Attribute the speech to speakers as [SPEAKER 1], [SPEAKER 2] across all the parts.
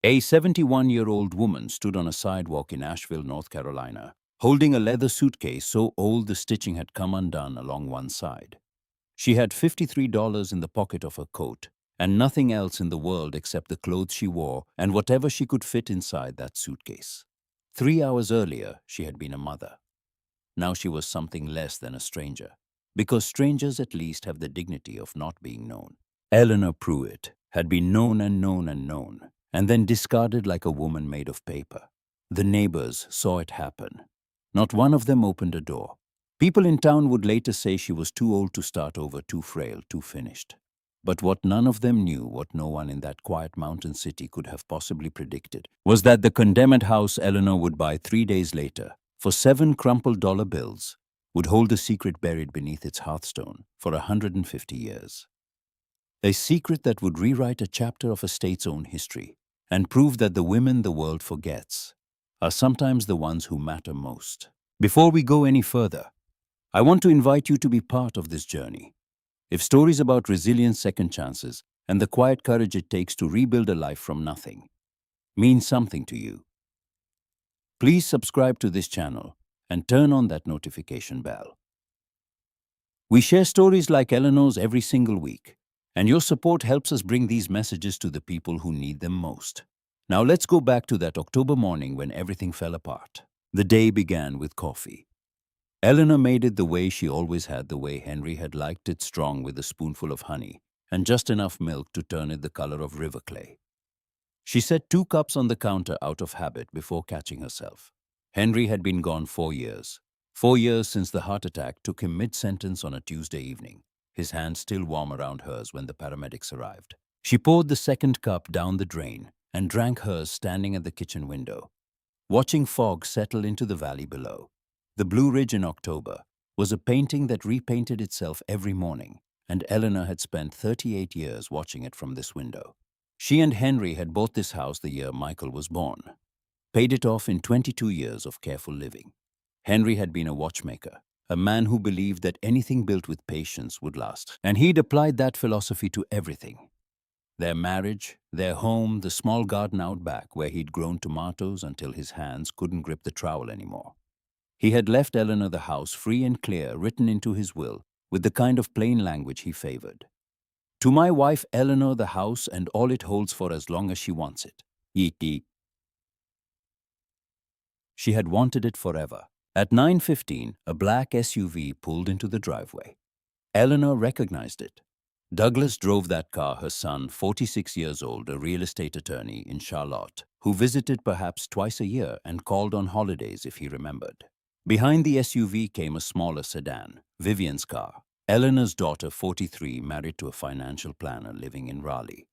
[SPEAKER 1] A 71-year-old woman stood on a sidewalk in Asheville, North Carolina, holding a leather suitcase so old the stitching had come undone along one side. She had $53 in the pocket of her coat, and nothing else in the world except the clothes she wore and whatever she could fit inside that suitcase. 3 hours earlier, she had been a mother. Now she was something less than a stranger, because strangers at least have the dignity of not being known. Eleanor Pruitt had been known and known and known, and then discarded like a woman made of paper. The neighbors saw it happen. Not one of them opened a door. People in town would later say she was too old to start over, too frail, too finished. But what none of them knew, what no one in that quiet mountain city could have possibly predicted, was that the condemned house Eleanor would buy 3 days later, for 7 crumpled dollar bills, would hold a secret buried beneath its hearthstone for 150 years. A secret that would rewrite a chapter of a state's own history and prove that the women the world forgets are sometimes the ones who matter most. Before we go any further, I want to invite you to be part of this journey. If stories about resilience, second chances, and the quiet courage it takes to rebuild a life from nothing mean something to you, please subscribe to this channel and turn on that notification bell. We share stories like Eleanor's every single week, and your support helps us bring these messages to the people who need them most. Now let's go back to that October morning when everything fell apart. The day began with coffee. Eleanor made it the way she always had, the way Henry had liked it, strong with a spoonful of honey and just enough milk to turn it the color of river clay. She set 2 cups on the counter out of habit before catching herself. Henry had been gone 4 years. 4 years since the heart attack took him mid-sentence on a Tuesday evening, his hand still warm around hers when the paramedics arrived. She poured the second cup down the drain and drank hers standing at the kitchen window, watching fog settle into the valley below. The Blue Ridge in October was a painting that repainted itself every morning, and Eleanor had spent 38 years watching it from this window. She and Henry had bought this house the year Michael was born, paid it off in 22 years of careful living. Henry had been a watchmaker, a man who believed that anything built with patience would last, and he'd applied that philosophy to everything. Their marriage, their home, the small garden out back where he'd grown tomatoes until his hands couldn't grip the trowel anymore. He had left Eleanor the house free and clear, written into his will, with the kind of plain language he favored. To my wife Eleanor, the house and all it holds for as long as she wants it. Yee. She had wanted it forever. At 9:15, a black SUV pulled into the driveway. Eleanor recognized it. Douglas drove that car, her son, 46 years old, a real estate attorney in Charlotte, who visited perhaps twice a year and called on holidays if he remembered. Behind the SUV came a smaller sedan, Vivian's car. Eleanor's daughter, 43, married to a financial planner living in Raleigh.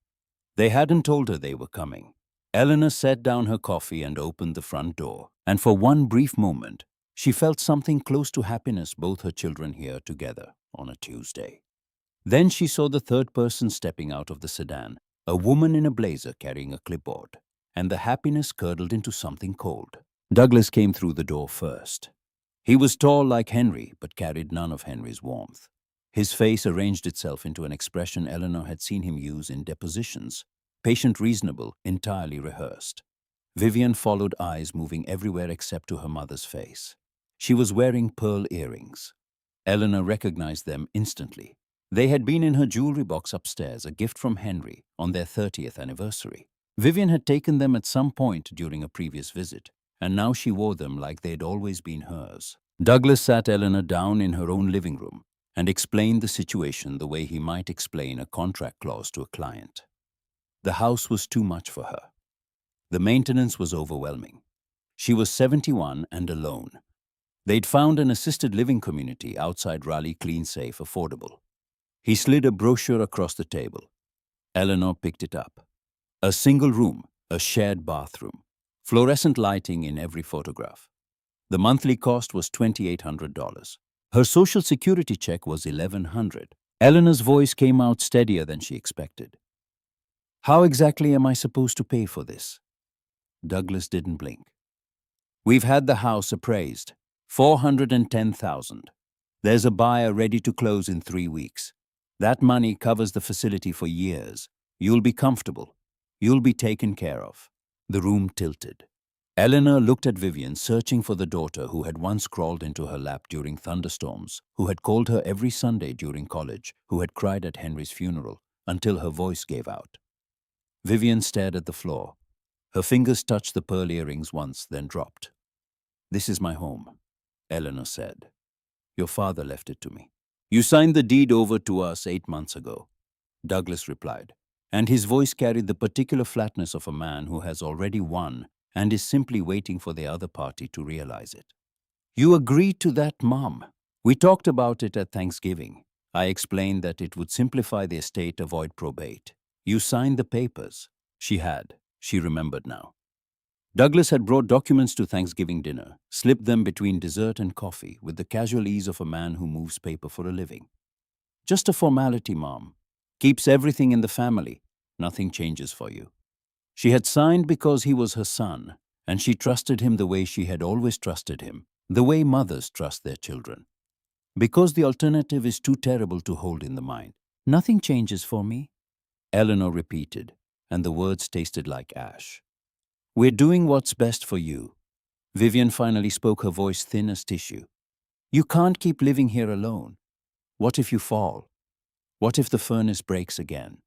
[SPEAKER 1] They hadn't told her they were coming. Eleanor set down her coffee and opened the front door, and for one brief moment, she felt something close to happiness, both her children here together on a Tuesday. Then she saw the third person stepping out of the sedan, a woman in a blazer carrying a clipboard, and the happiness curdled into something cold. Douglas came through the door first. He was tall like Henry, but carried none of Henry's warmth. His face arranged itself into an expression Eleanor had seen him use in depositions, patient, reasonable, entirely rehearsed. Vivian followed, eyes moving everywhere except to her mother's face. She was wearing pearl earrings. Eleanor recognized them instantly. They had been in her jewelry box upstairs, a gift from Henry on their 30th anniversary. Vivian had taken them at some point during a previous visit, and now she wore them like they'd always been hers. Douglas sat Eleanor down in her own living room and explained the situation the way he might explain a contract clause to a client. The house was too much for her. The maintenance was overwhelming. She was 71 and alone. They'd found an assisted living community outside Raleigh, clean, safe, affordable. He slid a brochure across the table. Eleanor picked it up. A single room, a shared bathroom, fluorescent lighting in every photograph. The monthly cost was $2,800. Her social security check was $1,100. Eleanor's voice came out steadier than she expected. How exactly am I supposed to pay for this? Douglas didn't blink. We've had the house appraised. $410,000. There's a buyer ready to close in 3 weeks. That money covers the facility for years. You'll be comfortable. You'll be taken care of. The room tilted. Eleanor looked at Vivian, searching for the daughter who had once crawled into her lap during thunderstorms, who had called her every Sunday during college, who had cried at Henry's funeral until her voice gave out. Vivian stared at the floor. Her fingers touched the pearl earrings once, then dropped. "This is my home," Eleanor said. "Your father left it to me." "You signed the deed over to us 8 months ago," Douglas replied, and his voice carried the particular flatness of a man who has already won and is simply waiting for the other party to realize it. "You agreed to that, Mom. We talked about it at Thanksgiving. I explained that it would simplify the estate, avoid probate. You signed the papers." She had. She remembered now. Douglas had brought documents to Thanksgiving dinner, slipped them between dessert and coffee with the casual ease of a man who moves paper for a living. "Just a formality, Mom. Keeps everything in the family. Nothing changes for you." She had signed because he was her son, and she trusted him the way she had always trusted him, the way mothers trust their children. Because the alternative is too terrible to hold in the mind. "Nothing changes for me," Eleanor repeated, and the words tasted like ash. "We're doing what's best for you." Vivian finally spoke, her voice thin as tissue. "You can't keep living here alone. What if you fall? What if the furnace breaks again?"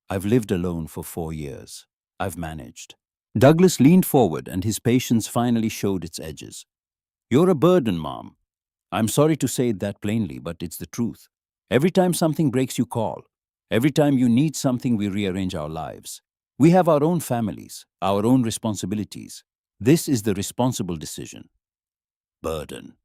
[SPEAKER 1] "I've lived alone for 4 years. I've managed." Douglas leaned forward and his patience finally showed its edges. "You're a burden, Mom. I'm sorry to say it that plainly, but it's the truth. Every time something breaks, you call. Every time you need something, we rearrange our lives. We have our own families, our own responsibilities. This is the responsible decision." Burden.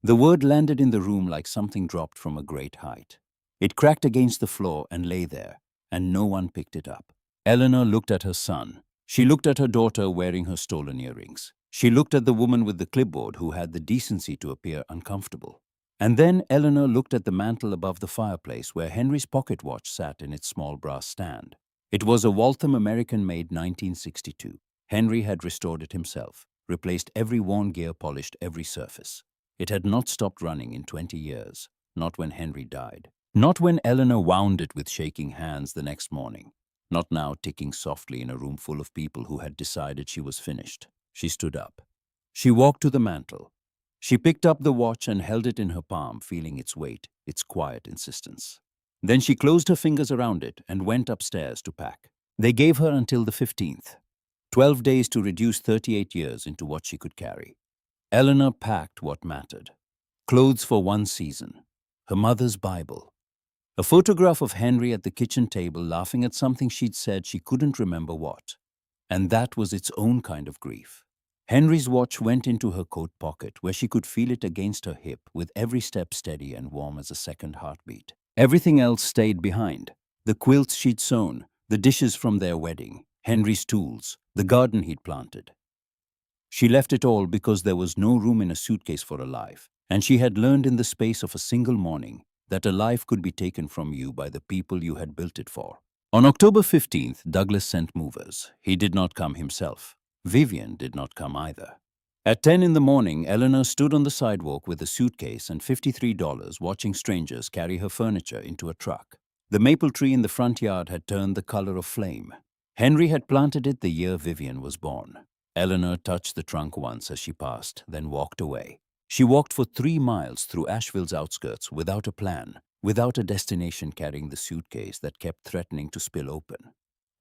[SPEAKER 1] The word landed in the room like something dropped from a great height. It cracked against the floor and lay there, and no one picked it up. Eleanor looked at her son. She looked at her daughter wearing her stolen earrings. She looked at the woman with the clipboard who had the decency to appear uncomfortable. And then Eleanor looked at the mantel above the fireplace where Henry's pocket watch sat in its small brass stand. It was a Waltham American-made 1962. Henry had restored it himself, replaced every worn gear, polished every surface. It had not stopped running in 20 years, not when Henry died. Not when Eleanor wound it with shaking hands the next morning. Not now, ticking softly in a room full of people who had decided she was finished. She stood up. She walked to the mantel. She picked up the watch and held it in her palm, feeling its weight, its quiet insistence. Then she closed her fingers around it and went upstairs to pack. They gave her until the 15th. 12 days to reduce 38 years into what she could carry. Eleanor packed what mattered. Clothes for one season. Her mother's Bible. A photograph of Henry at the kitchen table laughing at something she'd said, she couldn't remember what. And that was its own kind of grief. Henry's watch went into her coat pocket where she could feel it against her hip with every step steady and warm as a second heartbeat. Everything else stayed behind. The quilts she'd sewn, the dishes from their wedding, Henry's tools, the garden he'd planted. She left it all because there was no room in a suitcase for a life, and she had learned in the space of a single morning that a life could be taken from you by the people you had built it for. On October 15th, Douglas sent movers. He did not come himself. Vivian did not come either. At 10 in the morning, Eleanor stood on the sidewalk with a suitcase and $53 watching strangers carry her furniture into a truck. The maple tree in the front yard had turned the color of flame. Henry had planted it the year Vivian was born. Eleanor touched the trunk once as she passed, then walked away. She walked for 3 miles through Asheville's outskirts without a plan, without a destination, carrying the suitcase that kept threatening to spill open.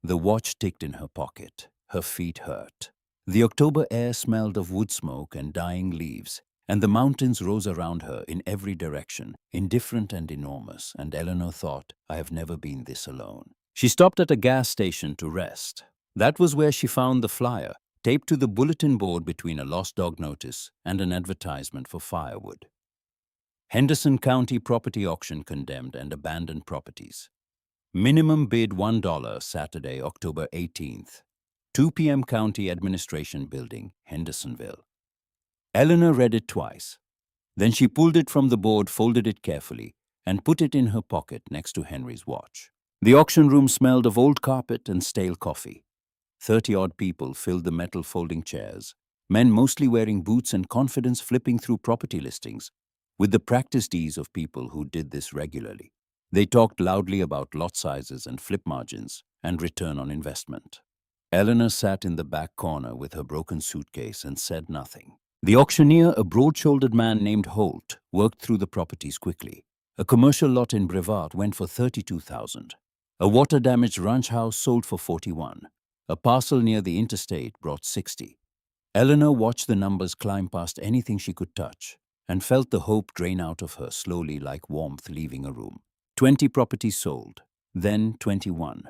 [SPEAKER 1] The watch ticked in her pocket. Her feet hurt. The October air smelled of wood smoke and dying leaves, and the mountains rose around her in every direction, indifferent and enormous, and Eleanor thought, "I have never been this alone." She stopped at a gas station to rest. That was where she found the flyer, taped to the bulletin board between a lost dog notice and an advertisement for firewood. Henderson County property auction condemned and abandoned properties. Minimum bid $1, Saturday, October 18th. 2 p.m. County Administration Building, Hendersonville. Eleanor read it twice. Then she pulled it from the board, folded it carefully, and put it in her pocket next to Henry's watch. The auction room smelled of old carpet and stale coffee. 30-odd people filled the metal folding chairs, men mostly wearing boots and confidence flipping through property listings, with the practiced ease of people who did this regularly. They talked loudly about lot sizes and flip margins and return on investment. Eleanor sat in the back corner with her broken suitcase and said nothing. The auctioneer, a broad-shouldered man named Holt, worked through the properties quickly. A commercial lot in Brevard went for $32,000. A water-damaged ranch house sold for $41. A parcel near the interstate brought $60. Eleanor watched the numbers climb past anything she could touch and felt the hope drain out of her slowly like warmth leaving a room. 20 properties sold, then 21.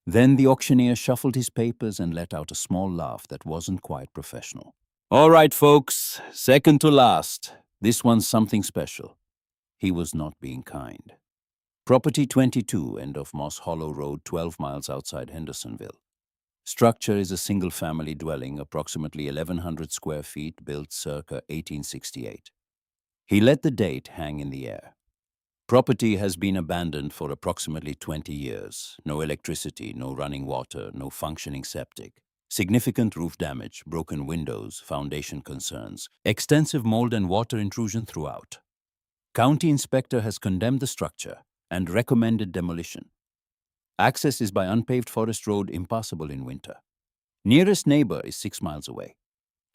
[SPEAKER 1] Then the auctioneer shuffled his papers and let out a small laugh that wasn't quite professional. All right, folks, second to last. This one's something special. He was not being kind. Property 22, end of Moss Hollow Road, 12 miles outside Hendersonville. Structure is a single-family dwelling, approximately 1,100 square feet, built circa 1868. He let the date hang in the air. Property has been abandoned for approximately 20 years. No electricity, no running water, no functioning septic. Significant roof damage, broken windows, foundation concerns, extensive mold and water intrusion throughout. County inspector has condemned the structure and recommended demolition. Access is by unpaved forest road, impassable in winter. Nearest neighbor is 6 miles away.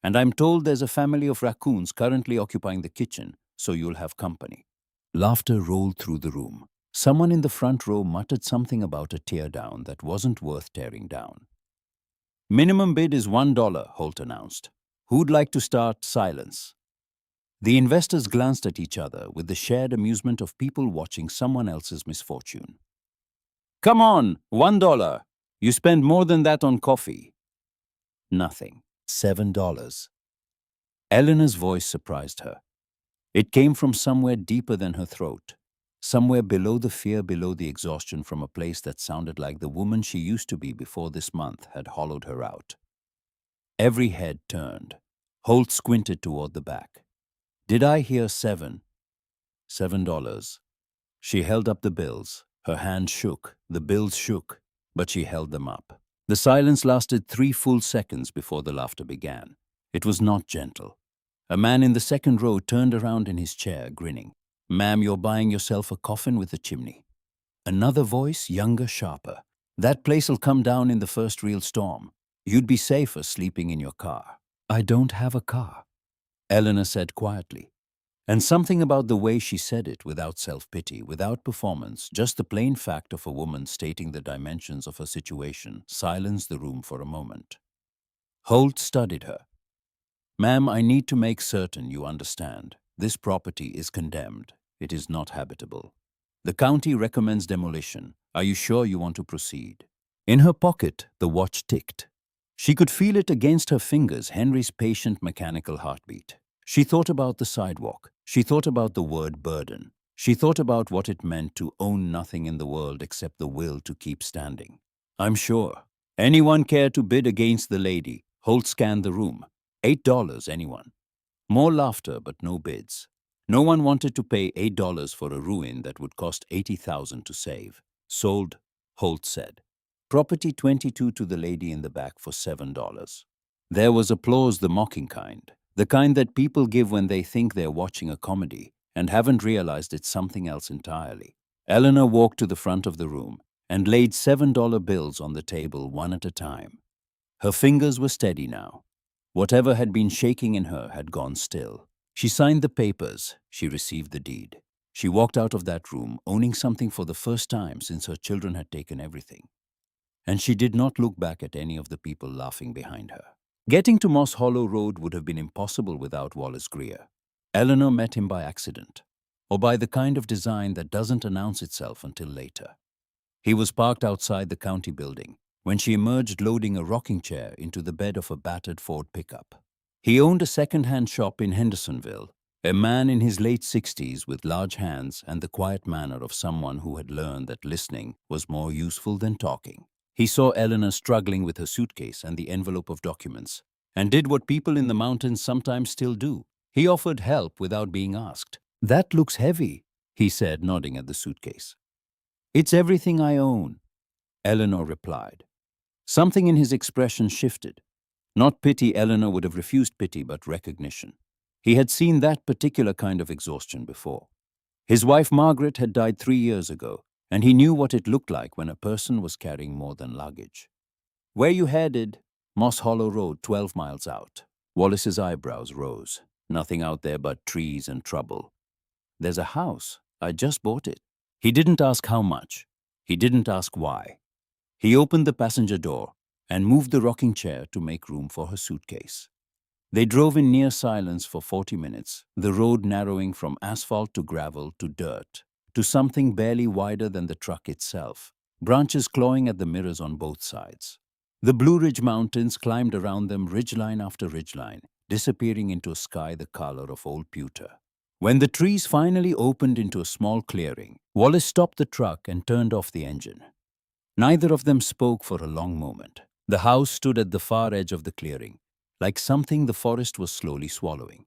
[SPEAKER 1] And I'm told there's a family of raccoons currently occupying the kitchen, so you'll have company. Laughter rolled through the room. Someone in the front row muttered something about a teardown that wasn't worth tearing down. Minimum bid is $1, Holt announced. Who'd like to start? Silence. The investors glanced at each other with the shared amusement of people watching someone else's misfortune. Come on, $1. You spend more than that on coffee. Nothing. $7. Eleanor's voice surprised her. It came from somewhere deeper than her throat, somewhere below the fear, below the exhaustion, from a place that sounded like the woman she used to be before this month had hollowed her out. Every head turned. Holt squinted toward the back. Did I hear $7? $7. She held up the bills. Her hand shook, the bills shook, but she held them up. The silence lasted 3 full seconds before the laughter began. It was not gentle. A man in the second row turned around in his chair, grinning. Ma'am, you're buying yourself a coffin with a chimney. Another voice, younger, sharper. That place'll come down in the first real storm. You'd be safer sleeping in your car. I don't have a car, Eleanor said quietly. And something about the way she said it, without self-pity, without performance, just the plain fact of a woman stating the dimensions of her situation, silenced the room for a moment. Holt studied her. Ma'am, I need to make certain you understand. This property is condemned. It is not habitable. The county recommends demolition. Are you sure you want to proceed? In her pocket, the watch ticked. She could feel it against her fingers, Henry's patient mechanical heartbeat. She thought about the sidewalk. She thought about the word burden. She thought about what it meant to own nothing in the world except the will to keep standing. I'm sure. Anyone care to bid against the lady? Holt scanned the room. $8, anyone? More laughter, but no bids. No one wanted to pay $8 for a ruin that would cost $80,000 to save. Sold, Holt said. Property 22 to the lady in the back for $7. There was applause, the mocking kind. The kind that people give when they think they're watching a comedy and haven't realized it's something else entirely. Eleanor walked to the front of the room and laid $7 bills on the table one at a time. Her fingers were steady now. Whatever had been shaking in her had gone still. She signed the papers. She received the deed. She walked out of that room owning something for the first time since her children had taken everything. And she did not look back at any of the people laughing behind her. Getting to Moss Hollow Road would have been impossible without Wallace Greer. Eleanor met him by accident, or by the kind of design that doesn't announce itself until later. He was parked outside the county building when she emerged loading a rocking chair into the bed of a battered Ford pickup. He owned a second-hand shop in Hendersonville, a man in his late 60s with large hands and the quiet manner of someone who had learned that listening was more useful than talking. He saw Eleanor struggling with her suitcase and the envelope of documents, and did what people in the mountains sometimes still do. He offered help without being asked. That looks heavy, he said, nodding at the suitcase. It's everything I own, Eleanor replied. Something in his expression shifted. Not pity, Eleanor would have refused pity, but recognition. He had seen that particular kind of exhaustion before. His wife Margaret had died 3 years ago, and he knew what it looked like when a person was carrying more than luggage. Where you headed? Moss Hollow Road, 12 miles out. Wallace's eyebrows rose. Nothing out there but trees and trouble. There's a house. I just bought it. He didn't ask how much. He didn't ask why. He opened the passenger door and moved the rocking chair to make room for her suitcase. They drove in near silence for 40 minutes, the road narrowing from asphalt to gravel to dirt, to something barely wider than the truck itself, branches clawing at the mirrors on both sides. The Blue Ridge Mountains climbed around them ridgeline after ridgeline, disappearing into a sky the color of old pewter. When the trees finally opened into a small clearing, Wallace stopped the truck and turned off the engine. Neither of them spoke for a long moment. The house stood at the far edge of the clearing, like something the forest was slowly swallowing.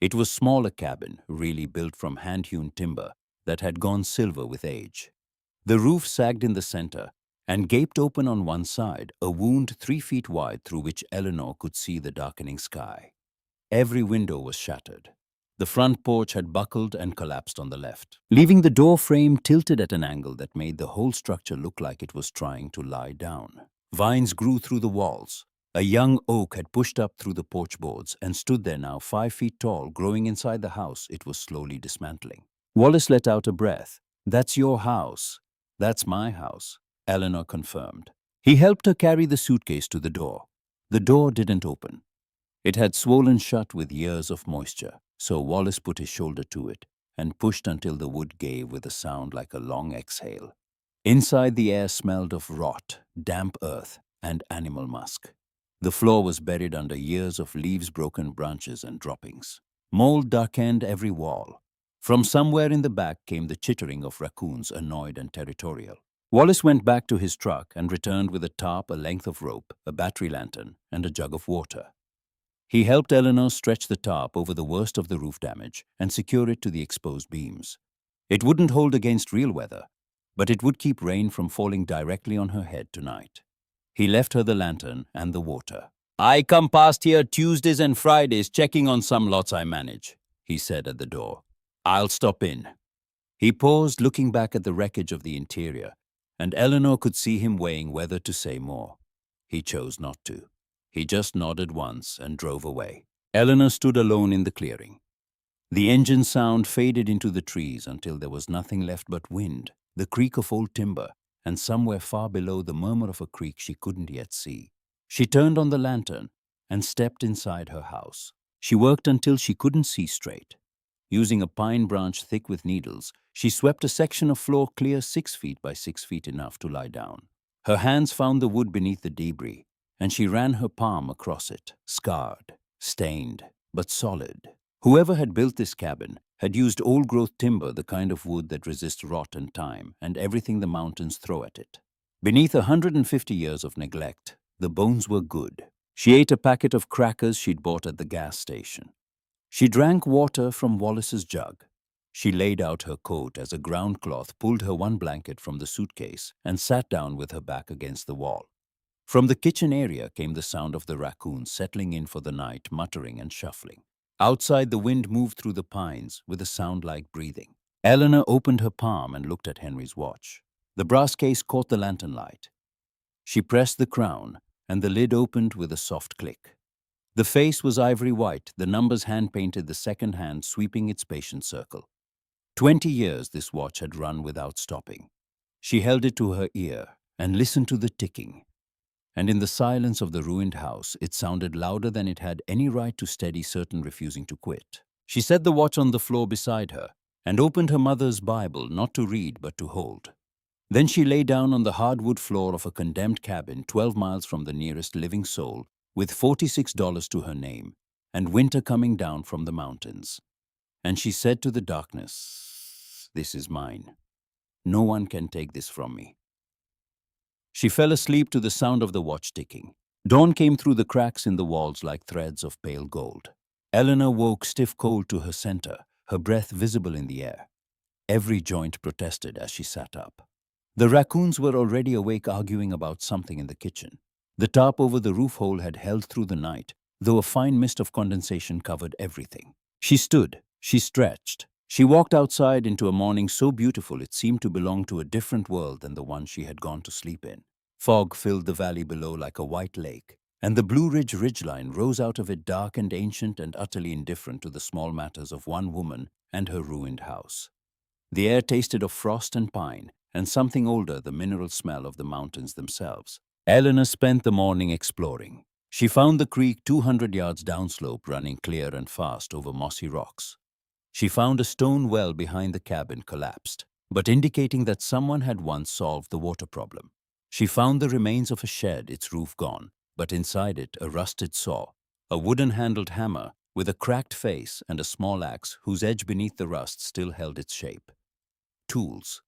[SPEAKER 1] It was small, a cabin, really built from hand-hewn timber that had gone silver with age. The roof sagged in the center and gaped open on one side, a wound 3 feet wide through which Eleanor could see the darkening sky. Every window was shattered. The front porch had buckled and collapsed on the left, leaving the door frame tilted at an angle that made the whole structure look like it was trying to lie down. Vines grew through the walls. A young oak had pushed up through the porch boards and stood there now 5 feet tall, growing inside the house it was slowly dismantling. Wallace let out a breath. "That's your house." "That's my house," Eleanor confirmed. He helped her carry the suitcase to the door. The door didn't open. It had swollen shut with years of moisture, so Wallace put his shoulder to it and pushed until the wood gave with a sound like a long exhale. Inside, the air smelled of rot, damp earth, and animal musk. The floor was buried under years of leaves, broken branches, and droppings. Mold darkened every wall. From somewhere in the back came the chittering of raccoons, annoyed and territorial. Wallace went back to his truck and returned with a tarp, a length of rope, a battery lantern, and a jug of water. He helped Eleanor stretch the tarp over the worst of the roof damage and secure it to the exposed beams. It wouldn't hold against real weather, but it would keep rain from falling directly on her head tonight. He left her the lantern and the water. "I come past here Tuesdays and Fridays checking on some lots I manage," he said at the door. "I'll stop in." He paused, looking back at the wreckage of the interior, and Eleanor could see him weighing whether to say more. He chose not to. He just nodded once and drove away. Eleanor stood alone in the clearing. The engine sound faded into the trees until there was nothing left but wind, the creak of old timber, and somewhere far below the murmur of a creek she couldn't yet see. She turned on the lantern and stepped inside her house. She worked until she couldn't see straight. Using a pine branch thick with needles, she swept a section of floor clear 6 feet by 6 feet, enough to lie down. Her hands found the wood beneath the debris, and she ran her palm across it, scarred, stained, but solid. Whoever had built this cabin had used old-growth timber, the kind of wood that resists rot and time, and everything the mountains throw at it. Beneath 150 years of neglect, the bones were good. She ate a packet of crackers she'd bought at the gas station. She drank water from Wallace's jug. She laid out her coat as a ground cloth pulled her one blanket from the suitcase and sat down with her back against the wall. From the kitchen area came the sound of the raccoons settling in for the night, muttering and shuffling. Outside, the wind moved through the pines with a sound like breathing. Eleanor opened her palm and looked at Henry's watch. The brass case caught the lantern light. She pressed the crown, and the lid opened with a soft click. The face was ivory white, the numbers hand-painted, the second hand sweeping its patient circle. 20 years this watch had run without stopping. She held it to her ear and listened to the ticking. And in the silence of the ruined house, it sounded louder than it had any right to, steady, certain, refusing to quit. She set the watch on the floor beside her and opened her mother's Bible, not to read but to hold. Then she lay down on the hardwood floor of a condemned cabin 12 miles from the nearest living soul, with $46 to her name, and winter coming down from the mountains. And she said to the darkness, "This is mine. No one can take this from me." She fell asleep to the sound of the watch ticking. Dawn came through the cracks in the walls like threads of pale gold. Eleanor woke stiff cold to her center, her breath visible in the air. Every joint protested as she sat up. The raccoons were already awake, arguing about something in the kitchen. The tarp over the roof hole had held through the night, though a fine mist of condensation covered everything. She stood, she stretched. She walked outside into a morning so beautiful it seemed to belong to a different world than the one she had gone to sleep in. Fog filled the valley below like a white lake, and the Blue Ridge ridgeline rose out of it dark and ancient and utterly indifferent to the small matters of one woman and her ruined house. The air tasted of frost and pine, and something older, the mineral smell of the mountains themselves. Eleanor spent the morning exploring. She found the creek 200 yards downslope running clear and fast over mossy rocks. She found a stone well behind the cabin collapsed, but indicating that someone had once solved the water problem. She found the remains of a shed, its roof gone, but inside it a rusted saw, a wooden-handled hammer with a cracked face and a small axe whose edge beneath the rust still held its shape. Tools.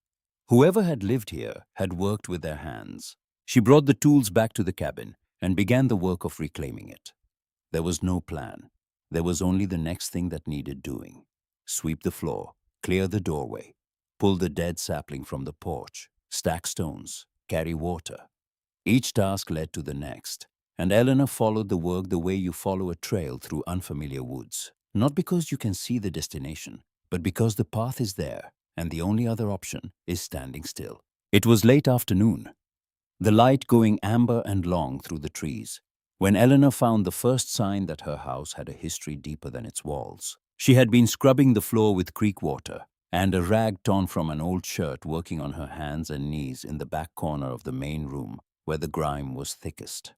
[SPEAKER 1] Whoever had lived here had worked with their hands. She brought the tools back to the cabin and began the work of reclaiming it. There was no plan. There was only the next thing that needed doing. Sweep the floor, clear the doorway, pull the dead sapling from the porch, stack stones, carry water. Each task led to the next, and Eleanor followed the work the way you follow a trail through unfamiliar woods. Not because you can see the destination, but because the path is there, and the only other option is standing still. It was late afternoon, the light going amber and long through the trees, when Eleanor found the first sign that her house had a history deeper than its walls. She had been scrubbing the floor with creek water, and a rag torn from an old shirt working on her hands and knees in the back corner of the main room where the grime was thickest.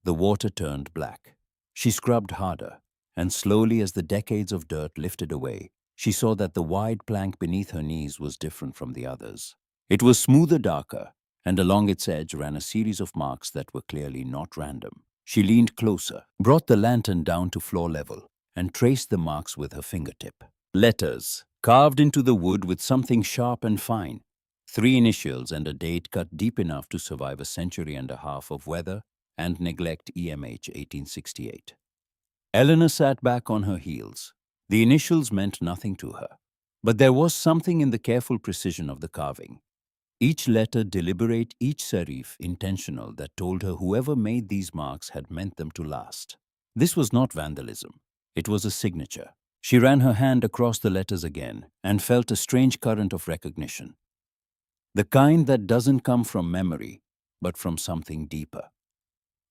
[SPEAKER 1] The water turned black. She scrubbed harder, and slowly as the decades of dirt lifted away, she saw that the wide plank beneath her knees was different from the others. It was smoother, darker, and along its edge ran a series of marks that were clearly not random. She leaned closer, brought the lantern down to floor level, and traced the marks with her fingertip. Letters, carved into the wood with something sharp and fine. 3 initials and a date cut deep enough to survive a century and a half of weather and neglect. E.M.H. 1868. Eleanor sat back on her heels. The initials meant nothing to her, but there was something in the careful precision of the carving. Each letter deliberate, each serif intentional, that told her whoever made these marks had meant them to last. This was not vandalism. It was a signature. She ran her hand across the letters again and felt a strange current of recognition. The kind that doesn't come from memory, but from something deeper.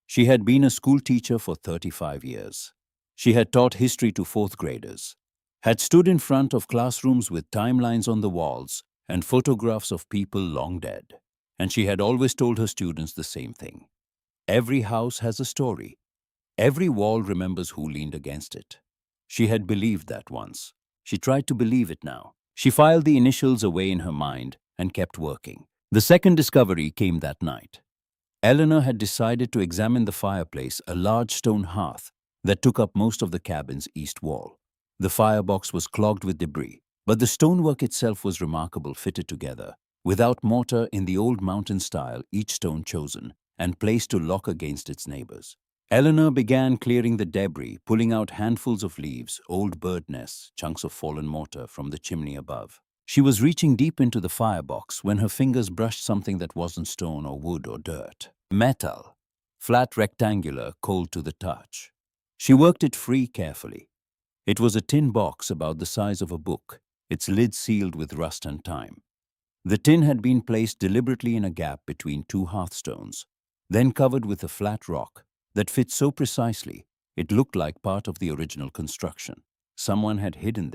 [SPEAKER 1] She had been a school teacher for 35 years. She had taught history to 4th graders, had stood in front of classrooms with timelines on the walls and photographs of people long dead. And she had always told her students the same thing. Every house has a story. Every wall remembers who leaned against it. She had believed that once. She tried to believe it now. She filed the initials away in her mind and kept working. The second discovery came that night. Eleanor had decided to examine the fireplace, a large stone hearth that took up most of the cabin's east wall. The firebox was clogged with debris, but the stonework itself was remarkable, fitted together, without mortar, in the old mountain style, each stone chosen and placed to lock against its neighbors. Eleanor began clearing the debris, pulling out handfuls of leaves, old bird nests, chunks of fallen mortar from the chimney above. She was reaching deep into the firebox when her fingers brushed something that wasn't stone or wood or dirt. Metal, flat, rectangular, cold to the touch. She worked it free carefully. It was a tin box about the size of a book, its lid sealed with rust and time. The tin had been placed deliberately in a gap between 2 hearthstones, then covered with a flat rock that fit so precisely it looked like part of the original construction. Someone had hidden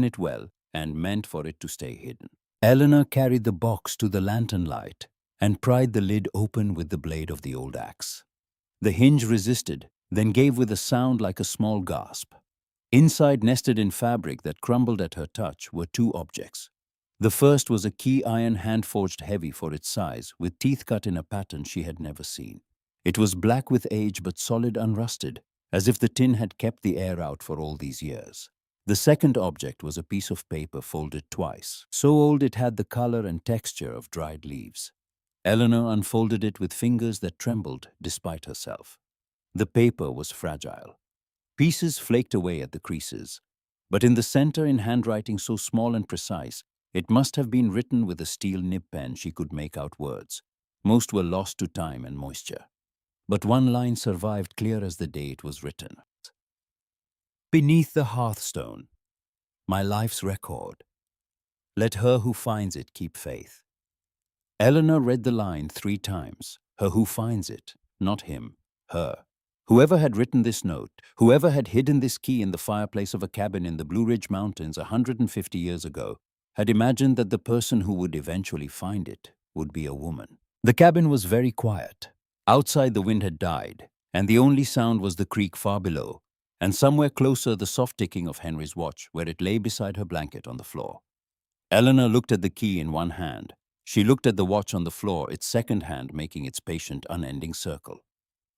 [SPEAKER 1] it well, and meant for it to stay hidden. Eleanor carried the box to the lantern light and pried the lid open with the blade of the old axe. The hinge resisted, then gave with a sound like a small gasp. Inside, nested in fabric that crumbled at her touch, were 2 objects. The first was a key iron, hand-forged, heavy for its size, with teeth cut in a pattern she had never seen. It was black with age but solid, unrusted, as if the tin had kept the air out for all these years. The second object was a piece of paper folded twice, so old it had the color and texture of dried leaves. Eleanor unfolded it with fingers that trembled despite herself. The paper was fragile. Pieces flaked away at the creases, but in the center, in handwriting so small and precise, it must have been written with a steel nib pen. She could make out words. Most were lost to time and moisture. But one line survived, clear as the day it was written. Beneath the hearthstone, my life's record. Let her who finds it keep faith. Eleanor read the line 3 times, Her who finds it, not him, her. Whoever had written this note, whoever had hidden this key in the fireplace of a cabin in the Blue Ridge Mountains 150 years ago, had imagined that the person who would eventually find it would be a woman. The cabin was very quiet. Outside the wind had died, and the only sound was the creek far below, and somewhere closer the soft ticking of Henry's watch where it lay beside her blanket on the floor. Eleanor looked at the key in one hand. She looked at the watch on the floor, its second hand making its patient, unending circle.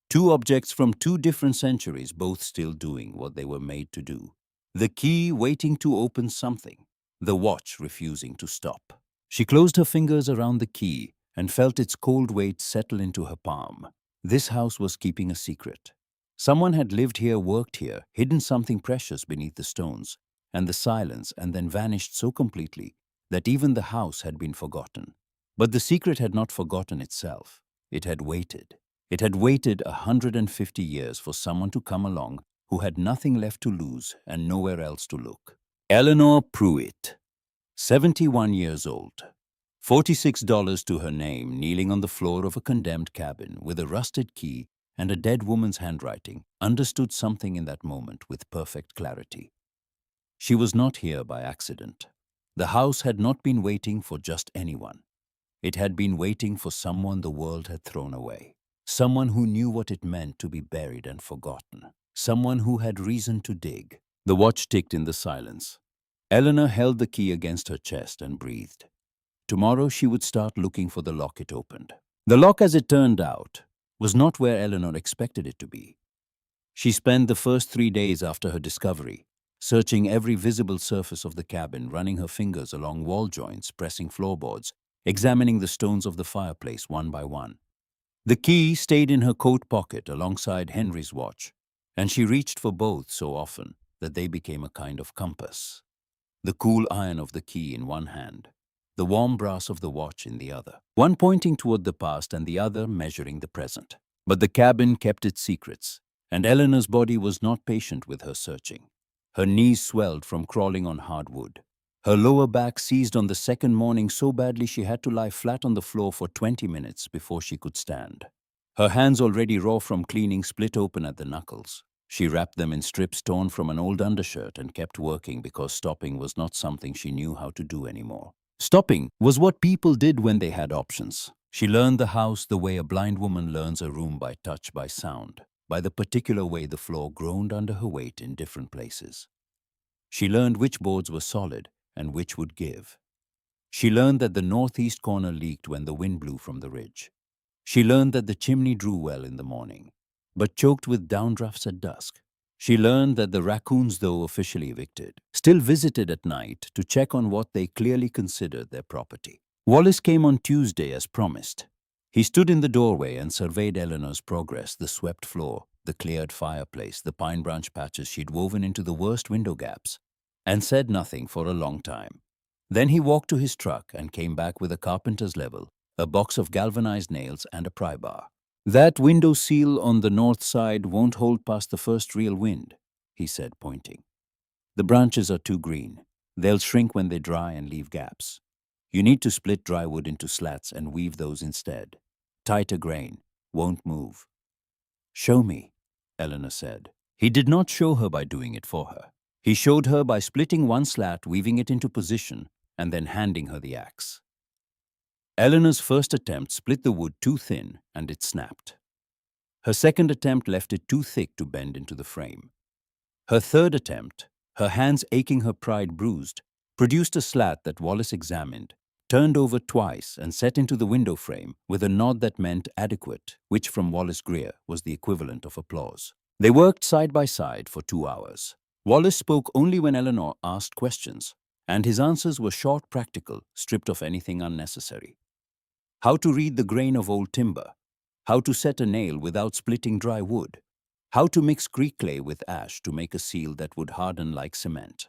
[SPEAKER 1] Two objects from two different centuries, both still doing what they were made to do. The key waiting to open something, the watch refusing to stop. She closed her fingers around the key and felt its cold weight settle into her palm. This house was keeping a secret. Someone had lived here, worked here, hidden something precious beneath the stones and the silence, and then vanished so completely that even the house had been forgotten. But the secret had not forgotten itself. It had waited. It had waited 150 years for someone to come along who had nothing left to lose and nowhere else to look. Eleanor Pruitt, 71 years old, $46 to her name, kneeling on the floor of a condemned cabin with a rusted key and a dead woman's handwriting, understood something in that moment with perfect clarity. She was not here by accident. The house had not been waiting for just anyone. It had been waiting for someone the world had thrown away. Someone who knew what it meant to be buried and forgotten. Someone who had reason to dig. The watch ticked in the silence. Eleanor held the key against her chest and breathed. Tomorrow she would start looking for the lock it opened. The lock, as it turned out, was not where Eleanor expected it to be. She spent the first 3 days after her discovery searching every visible surface of the cabin, running her fingers along wall joints, pressing floorboards, examining the stones of the fireplace one by one. The key stayed in her coat pocket alongside Henry's watch, and she reached for both so often that they became a kind of compass. The cool iron of the key in one hand, the warm brass of the watch in the other, one pointing toward the past and the other measuring the present. But the cabin kept its secrets, and Eleanor's body was not patient with her searching. Her knees swelled from crawling on hard wood. Her lower back seized on the second morning so badly she had to lie flat on the floor for 20 minutes before she could stand. Her hands, already raw from cleaning, split open at the knuckles. She wrapped them in strips torn from an old undershirt and kept working because stopping was not something she knew how to do anymore. Stopping was what people did when they had options. She learned the house the way a blind woman learns a room, by touch, by sound, by the particular way the floor groaned under her weight in different places. She learned which boards were solid and which would give. She learned that the northeast corner leaked when the wind blew from the ridge. She learned that the chimney drew well in the morning, but choked with downdrafts at dusk. She learned that the Raccoons, though officially evicted, still visited at night to check on what they clearly considered their property. Wallace came on Tuesday as promised. He stood in the doorway and surveyed Eleanor's progress, the swept floor, the cleared fireplace, the pine branch patches she'd woven into the worst window gaps, and said nothing for a long time. Then he walked to his truck and came back with a carpenter's level, a box of galvanized nails, and a pry bar. "That window sill on the north side won't hold past the first real wind," he said, pointing. "The branches are too green. They'll shrink when they dry and leave gaps. You need to split dry wood into slats and weave those instead. Tighter grain, won't move." "Show me," Eleanor said. He did not show her by doing it for her. He showed her by splitting one slat, weaving it into position, and then handing her the axe. Eleanor's first attempt split the wood too thin, and it snapped. Her second attempt left it too thick to bend into the frame. Her third attempt, her hands aching, her pride bruised, produced a slat that Wallace examined, turned over twice, and set into the window frame with a nod that meant adequate, which from Wallace Greer was the equivalent of applause. They worked side by side for 2 hours. Wallace spoke only when Eleanor asked questions, and his answers were short, practical, stripped of anything unnecessary. How to read the grain of old timber, how to set a nail without splitting dry wood, how to mix creek clay with ash to make a seal that would harden like cement.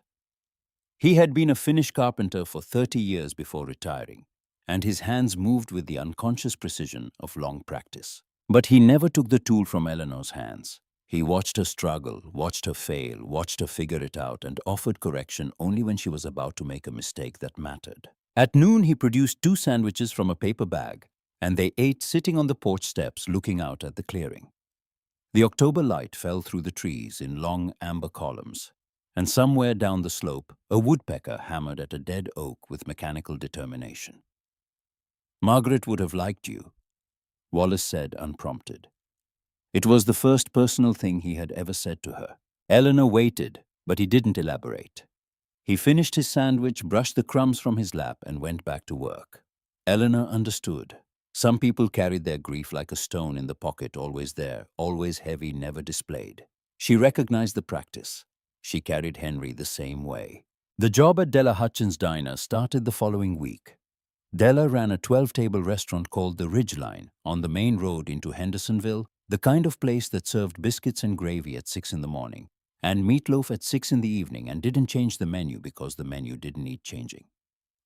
[SPEAKER 1] He had been a Finnish carpenter for 30 years before retiring, and his hands moved with the unconscious precision of long practice. But he never took the tool from Eleanor's hands. He watched her struggle, watched her fail, watched her figure it out, and offered correction only when she was about to make a mistake that mattered. At noon, he produced 2 sandwiches from a paper bag and they ate sitting on the porch steps looking out at the clearing. The October light fell through the trees in long amber columns, and somewhere down the slope, a woodpecker hammered at a dead oak with mechanical determination. "Margaret would have liked you," Wallace said unprompted. It was the first personal thing he had ever said to her. Eleanor waited, but he didn't elaborate. He finished his sandwich, brushed the crumbs from his lap, and went back to work. Eleanor understood. Some people carried their grief like a stone in the pocket, always there, always heavy, never displayed. She recognized the practice. She carried Henry the same way. The job at Della Hutchins' diner started the following week. Della ran a 12-table restaurant called the Ridgeline on the main road into Hendersonville, the kind of place that served biscuits and gravy at 6 in the morning and meatloaf at 6 in the evening and didn't change the menu because the menu didn't need changing.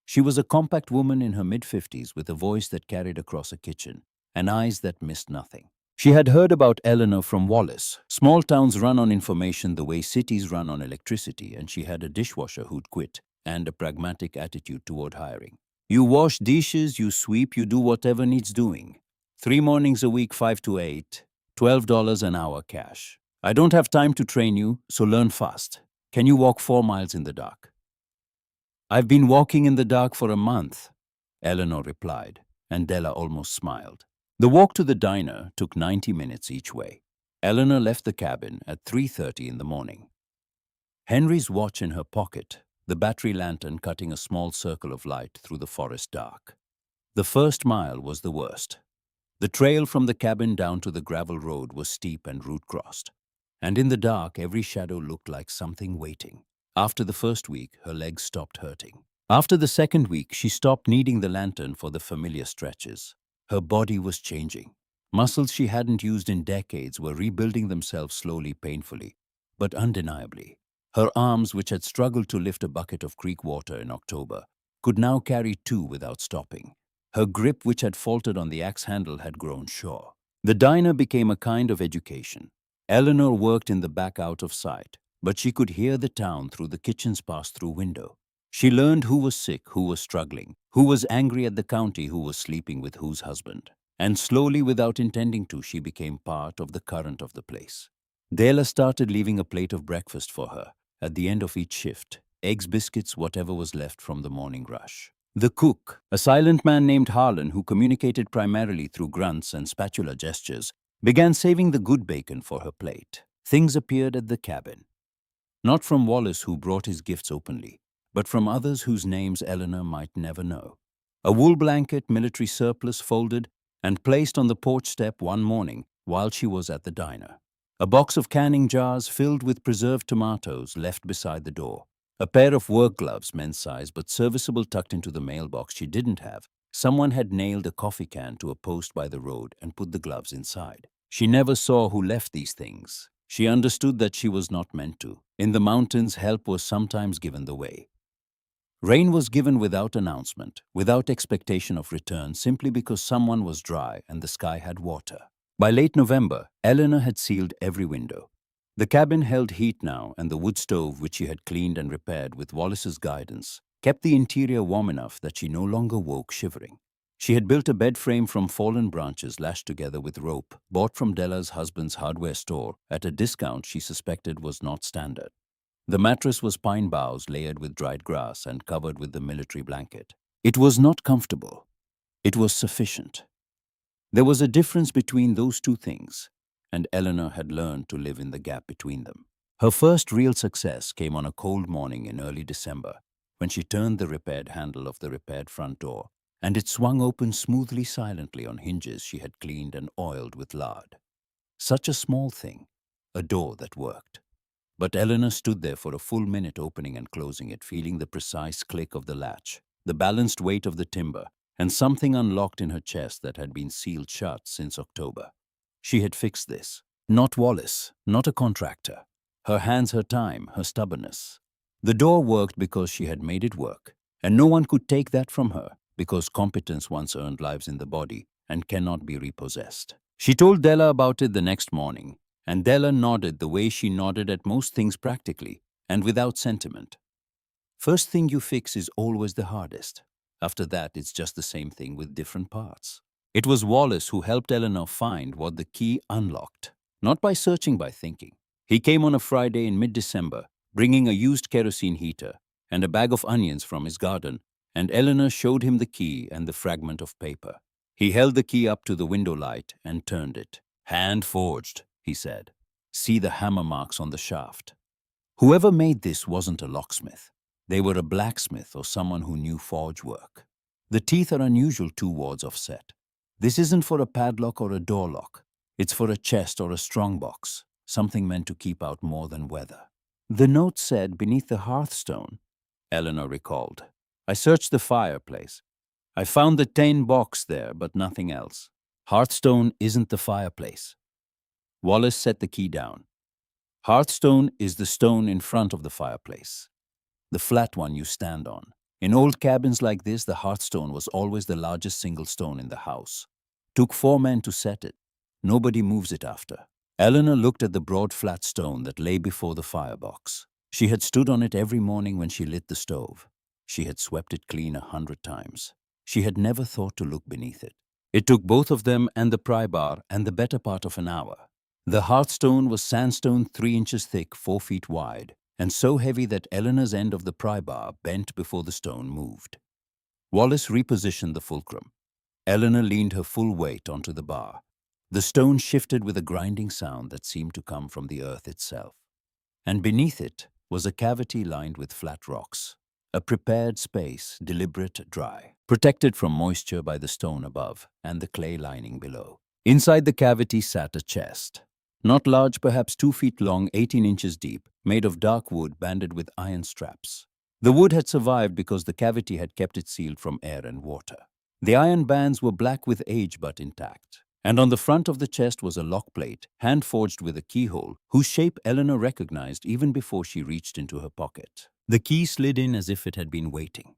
[SPEAKER 1] She was a compact woman in her mid-50s with a voice that carried across a kitchen and eyes that missed nothing. She had heard about Eleanor from Wallace. Small towns run on information the way cities run on electricity, and she had a dishwasher who'd quit and a pragmatic attitude toward hiring. "You wash dishes, you sweep, you do whatever needs doing. 3 mornings a week, 5 to 8, $12 an hour cash. I don't have time to train you, so learn fast. Can you walk 4 miles in the dark?" "I've been walking in the dark for a month," Eleanor replied, and Della almost smiled. The walk to the diner took 90 minutes each way. Eleanor left the cabin at 3:30 in the morning. Henry's watch in her pocket, the battery lantern cutting a small circle of light through the forest dark. The first mile was the worst. The trail from the cabin down to the gravel road was steep and root-crossed, and in the dark every shadow looked like something waiting. After the first week, her legs stopped hurting. After the second week, she stopped needing the lantern for the familiar stretches. Her body was changing. Muscles she hadn't used in decades were rebuilding themselves slowly, painfully, but undeniably. Her arms, which had struggled to lift a bucket of creek water in October, could now carry 2 without stopping. Her grip, which had faltered on the axe handle, had grown sure. The diner became a kind of education. Eleanor worked in the back out of sight, but she could hear the town through the kitchen's pass-through window. She learned who was sick, who was struggling, who was angry at the county, who was sleeping with whose husband. And slowly, without intending to, she became part of the current of the place. Della started leaving a plate of breakfast for her at the end of each shift, eggs, biscuits, whatever was left from the morning rush. The cook, a silent man named Harlan who communicated primarily through grunts and spatula gestures, began saving the good bacon for her plate. Things appeared at the cabin. Not from Wallace, who brought his gifts openly, but from others whose names Eleanor might never know. A wool blanket, military surplus, folded and placed on the porch step one morning while she was at the diner. A box of canning jars filled with preserved tomatoes left beside the door. A pair of work gloves, men's size but serviceable, tucked into the mailbox she didn't have. Someone had nailed a coffee can to a post by the road and put the gloves inside. She never saw who left these things. She understood that she was not meant to. In the mountains, help was sometimes given the way. Rain was given without announcement, without expectation of return, simply because someone was dry and the sky had water. By late November, Eleanor had sealed every window. The cabin held heat now, and the wood stove, which she had cleaned and repaired with Wallace's guidance, kept the interior warm enough that she no longer woke shivering. She had built a bed frame from fallen branches lashed together with rope, bought from Della's husband's hardware store at a discount she suspected was not standard. The mattress was pine boughs layered with dried grass and covered with the military blanket. It was not comfortable. It was sufficient. There was a difference between those two things, and Eleanor had learned to live in the gap between them. Her first real success came on a cold morning in early December, when she turned the repaired handle of the repaired front door, and it swung open smoothly, silently on hinges she had cleaned and oiled with lard. Such a small thing, a door that worked. But Eleanor stood there for a full minute, opening and closing it, feeling the precise click of the latch, the balanced weight of the timber, and something unlocked in her chest that had been sealed shut since October. She had fixed this. Not Wallace, not a contractor. Her hands, her time, her stubbornness. The door worked because she had made it work, and no one could take that from her, because competence once earned lives in the body and cannot be repossessed. She told Della about it the next morning, and Della nodded the way she nodded at most things, practically and without sentiment. First thing you fix is always the hardest. After that, it's just the same thing with different parts. It was Wallace who helped Eleanor find what the key unlocked, not by searching, by thinking. He came on a Friday in mid-December, bringing a used kerosene heater and a bag of onions from his garden, and Eleanor showed him the key and the fragment of paper. He held the key up to the window light and turned it. "Hand forged," he said. "See the hammer marks on the shaft." Whoever made this wasn't a locksmith. They were a blacksmith or someone who knew forge work. The teeth are unusual 2 wards offset. This isn't for a padlock or a door lock. It's for a chest or a strong box, something meant to keep out more than weather. The note said beneath the hearthstone, Eleanor recalled. "I searched the fireplace. I found the tin box there, but nothing else. Hearthstone isn't the fireplace." Wallace set the key down. Hearthstone is the stone in front of the fireplace, the flat one you stand on. In old cabins like this, the hearthstone was always the largest single stone in the house. Took 4 men to set it. Nobody moves it after. Eleanor looked at the broad flat stone that lay before the firebox. She had stood on it every morning when she lit the stove. She had swept it clean 100 times. She had never thought to look beneath it. It took both of them and the pry bar and the better part of an hour. The hearthstone was sandstone 3 inches thick, 4 feet wide, and so heavy that Eleanor's end of the pry bar bent before the stone moved. Wallace repositioned the fulcrum. Eleanor leaned her full weight onto the bar. The stone shifted with a grinding sound that seemed to come from the earth itself. And beneath it was a cavity lined with flat rocks, a prepared space, deliberate, dry, protected from moisture by the stone above and the clay lining below. Inside the cavity sat a chest. Not large, perhaps 2 feet long, 18 inches deep, made of dark wood banded with iron straps. The wood had survived because the cavity had kept it sealed from air and water. The iron bands were black with age but intact, and on the front of the chest was a lock plate, hand-forged with a keyhole, whose shape Eleanor recognized even before she reached into her pocket. The key slid in as if it had been waiting.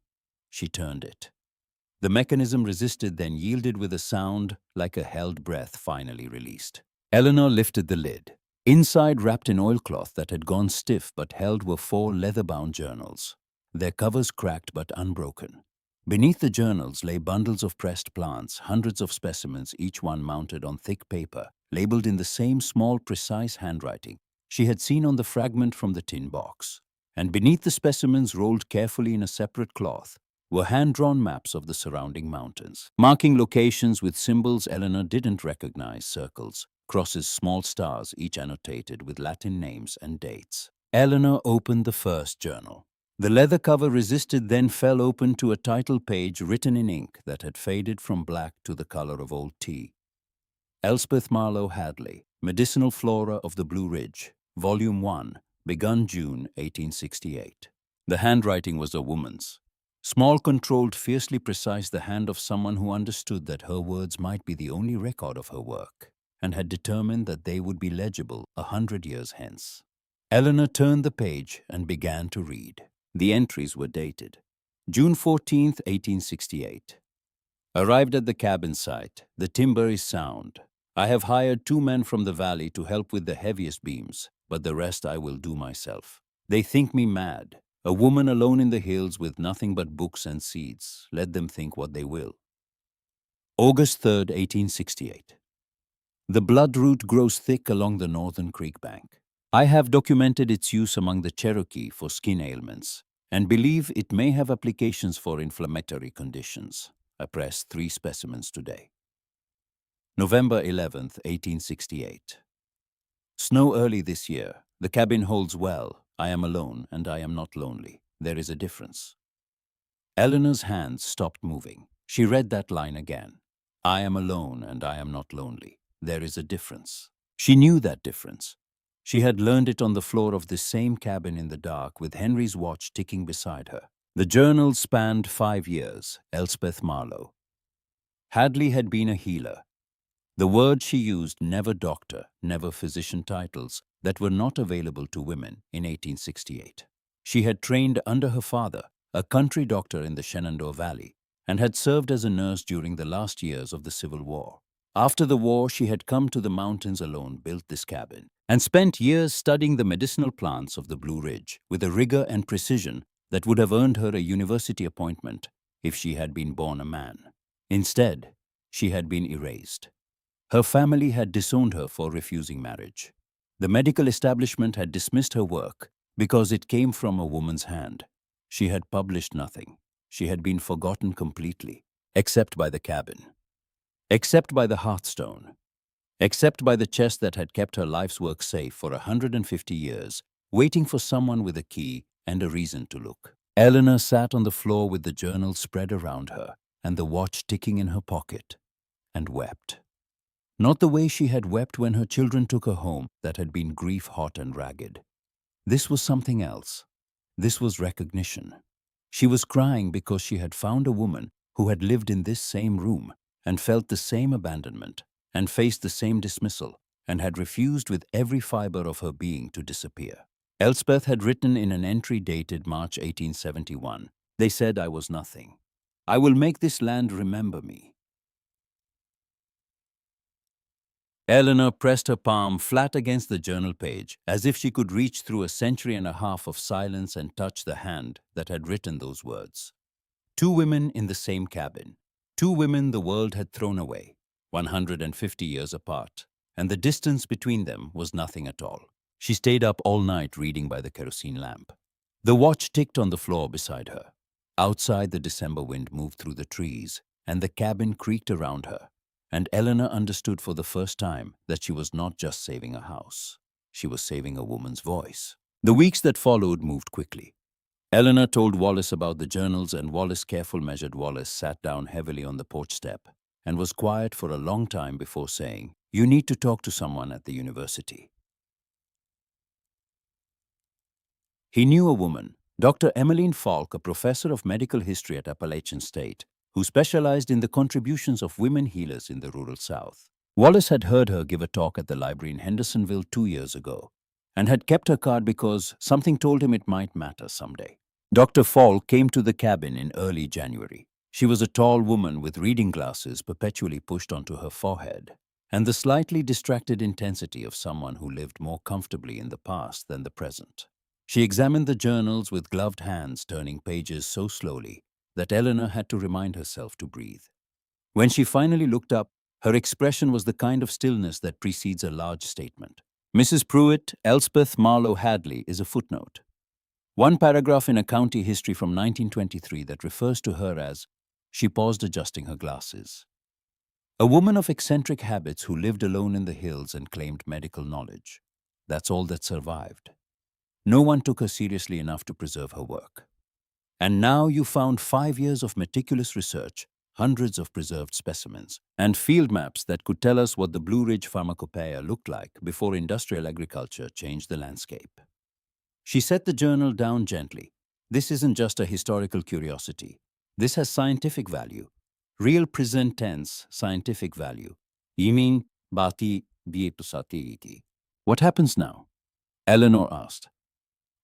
[SPEAKER 1] She turned it. The mechanism resisted, then yielded with a sound like a held breath finally released. Eleanor lifted the lid. Inside, wrapped in oilcloth that had gone stiff but held, were 4 leather-bound journals, their covers cracked but unbroken. Beneath the journals lay bundles of pressed plants, hundreds of specimens, each one mounted on thick paper, labeled in the same small, precise handwriting she had seen on the fragment from the tin box. And beneath the specimens, rolled carefully in a separate cloth, were hand-drawn maps of the surrounding mountains, marking locations with symbols Eleanor didn't recognize: circles, crosses, small stars, each annotated with Latin names and dates. Eleanor opened the first journal. The leather cover resisted, then fell open to a title page written in ink that had faded from black to the color of old tea. Elspeth Marlowe Hadley, Medicinal Flora of the Blue Ridge, Volume 1, begun June 1868. The handwriting was a woman's. Small, controlled, fiercely precise, the hand of someone who understood that her words might be the only record of her work, and had determined that they would be legible 100 years hence. Eleanor turned the page and began to read. The entries were dated June 14th, 1868. Arrived at the cabin site. The timber is sound. I have hired 2 men from the valley to help with the heaviest beams, but the rest I will do myself. They think me mad. A woman alone in the hills with nothing but books and seeds. Let them think what they will. August 3rd, 1868. The bloodroot grows thick along the northern creek bank. I have documented its use among the Cherokee for skin ailments, and believe it may have applications for inflammatory conditions. I pressed 3 specimens today. November 11th, 1868. Snow early this year. The cabin holds well. I am alone, and I am not lonely. There is a difference. Eleanor's hands stopped moving. She read that line again. I am alone, and I am not lonely. There is a difference. She knew that difference. She had learned it on the floor of this same cabin in the dark, with Henry's watch ticking beside her. The journal spanned 5 years. Elspeth Marlowe. Hadley had been a healer. The word she used, never doctor, never physician, titles that were not available to women in 1868. She had trained under her father, a country doctor in the Shenandoah Valley, and had served as a nurse during the last years of the Civil War. After the war, she had come to the mountains alone, built this cabin, and spent years studying the medicinal plants of the Blue Ridge with a rigor and precision that would have earned her a university appointment if she had been born a man. Instead, she had been erased. Her family had disowned her for refusing marriage. The medical establishment had dismissed her work because it came from a woman's hand. She had published nothing. She had been forgotten completely, except by the cabin, except by the Hearthstone, except by the chest that had kept her life's work safe for 150 years, waiting for someone with a key and a reason to look. Eleanor sat on the floor with the journal spread around her and the watch ticking in her pocket, and wept. Not the way she had wept when her children took her home that had been grief-hot and ragged. This was something else. This was recognition. She was crying because she had found a woman who had lived in this same room and felt the same abandonment and faced the same dismissal and had refused with every fiber of her being to disappear. Elspeth had written in an entry dated March 1871, "They said I was nothing. I will make this land remember me." Eleanor pressed her palm flat against the journal page, as if she could reach through a century and a half of silence and touch the hand that had written those words. Two women in the same cabin. Two women the world had thrown away, 150 years apart, and the distance between them was nothing at all. She stayed up all night reading by the kerosene lamp. The watch ticked on the floor beside her. Outside, the December wind moved through the trees, and the cabin creaked around her. And Eleanor understood for the first time that she was not just saving a house. She was saving a woman's voice. The weeks that followed moved quickly. Eleanor told Wallace about the journals, and Wallace, careful, measured Wallace, sat down heavily on the porch step and was quiet for a long time before saying, "You need to talk to someone at the university." He knew a woman, Dr. Emmeline Faulk, a professor of medical history at Appalachian State, who specialized in the contributions of women healers in the rural South. Wallace had heard her give a talk at the library in Hendersonville 2 years ago, and had kept her card because something told him it might matter someday. Dr. Faulk came to the cabin in early January. She was a tall woman with reading glasses perpetually pushed onto her forehead, and the slightly distracted intensity of someone who lived more comfortably in the past than the present. She examined the journals with gloved hands, turning pages so slowly that Eleanor had to remind herself to breathe. When she finally looked up, her expression was the kind of stillness that precedes a large statement. "Mrs. Pruitt, Elspeth Marlowe Hadley," is a footnote. One paragraph in a county history from 1923 that refers to her as, she paused adjusting her glasses. A woman of eccentric habits who lived alone in the hills and claimed medical knowledge. That's all that survived. No one took her seriously enough to preserve her work. And now you found 5 years of meticulous research, hundreds of preserved specimens, and field maps that could tell us what the Blue Ridge Pharmacopoeia looked like before industrial agriculture changed the landscape. She set the journal down gently. "This isn't just a historical curiosity. This has scientific value. Real present tense scientific value. Yimin bati biepusati." "What happens now?" Eleanor asked.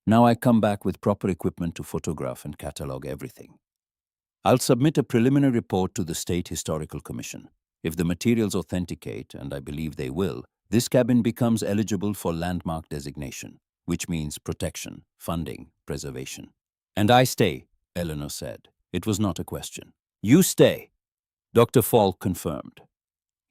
[SPEAKER 1] "Now I come back with proper equipment to photograph and catalog everything. I'll submit a preliminary report to the State Historical Commission. If the materials authenticate, and I believe they will, this cabin becomes eligible for landmark designation, which means protection, funding, preservation." "And I stay," Eleanor said. It was not a question. "You stay," Dr. Faulk confirmed.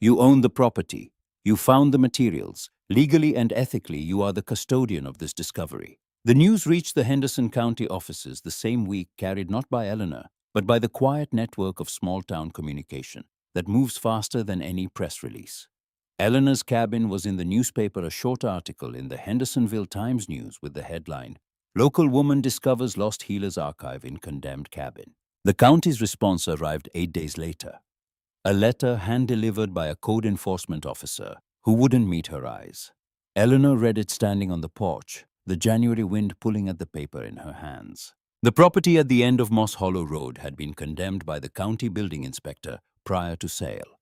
[SPEAKER 1] "You own the property. You found the materials. Legally and ethically, you are the custodian of this discovery." The news reached the Henderson County offices the same week, carried not by Eleanor, but by the quiet network of small-town communication that moves faster than any press release. Eleanor's cabin was in the newspaper, a short article in the Hendersonville Times-News with the headline, "Local Woman Discovers Lost Healer's Archive in Condemned Cabin." The county's response arrived 8 days later. A letter hand-delivered by a code enforcement officer who wouldn't meet her eyes. Eleanor read it standing on the porch, the January wind pulling at the paper in her hands. The property at the end of Moss Hollow Road had been condemned by the county building inspector prior to sale.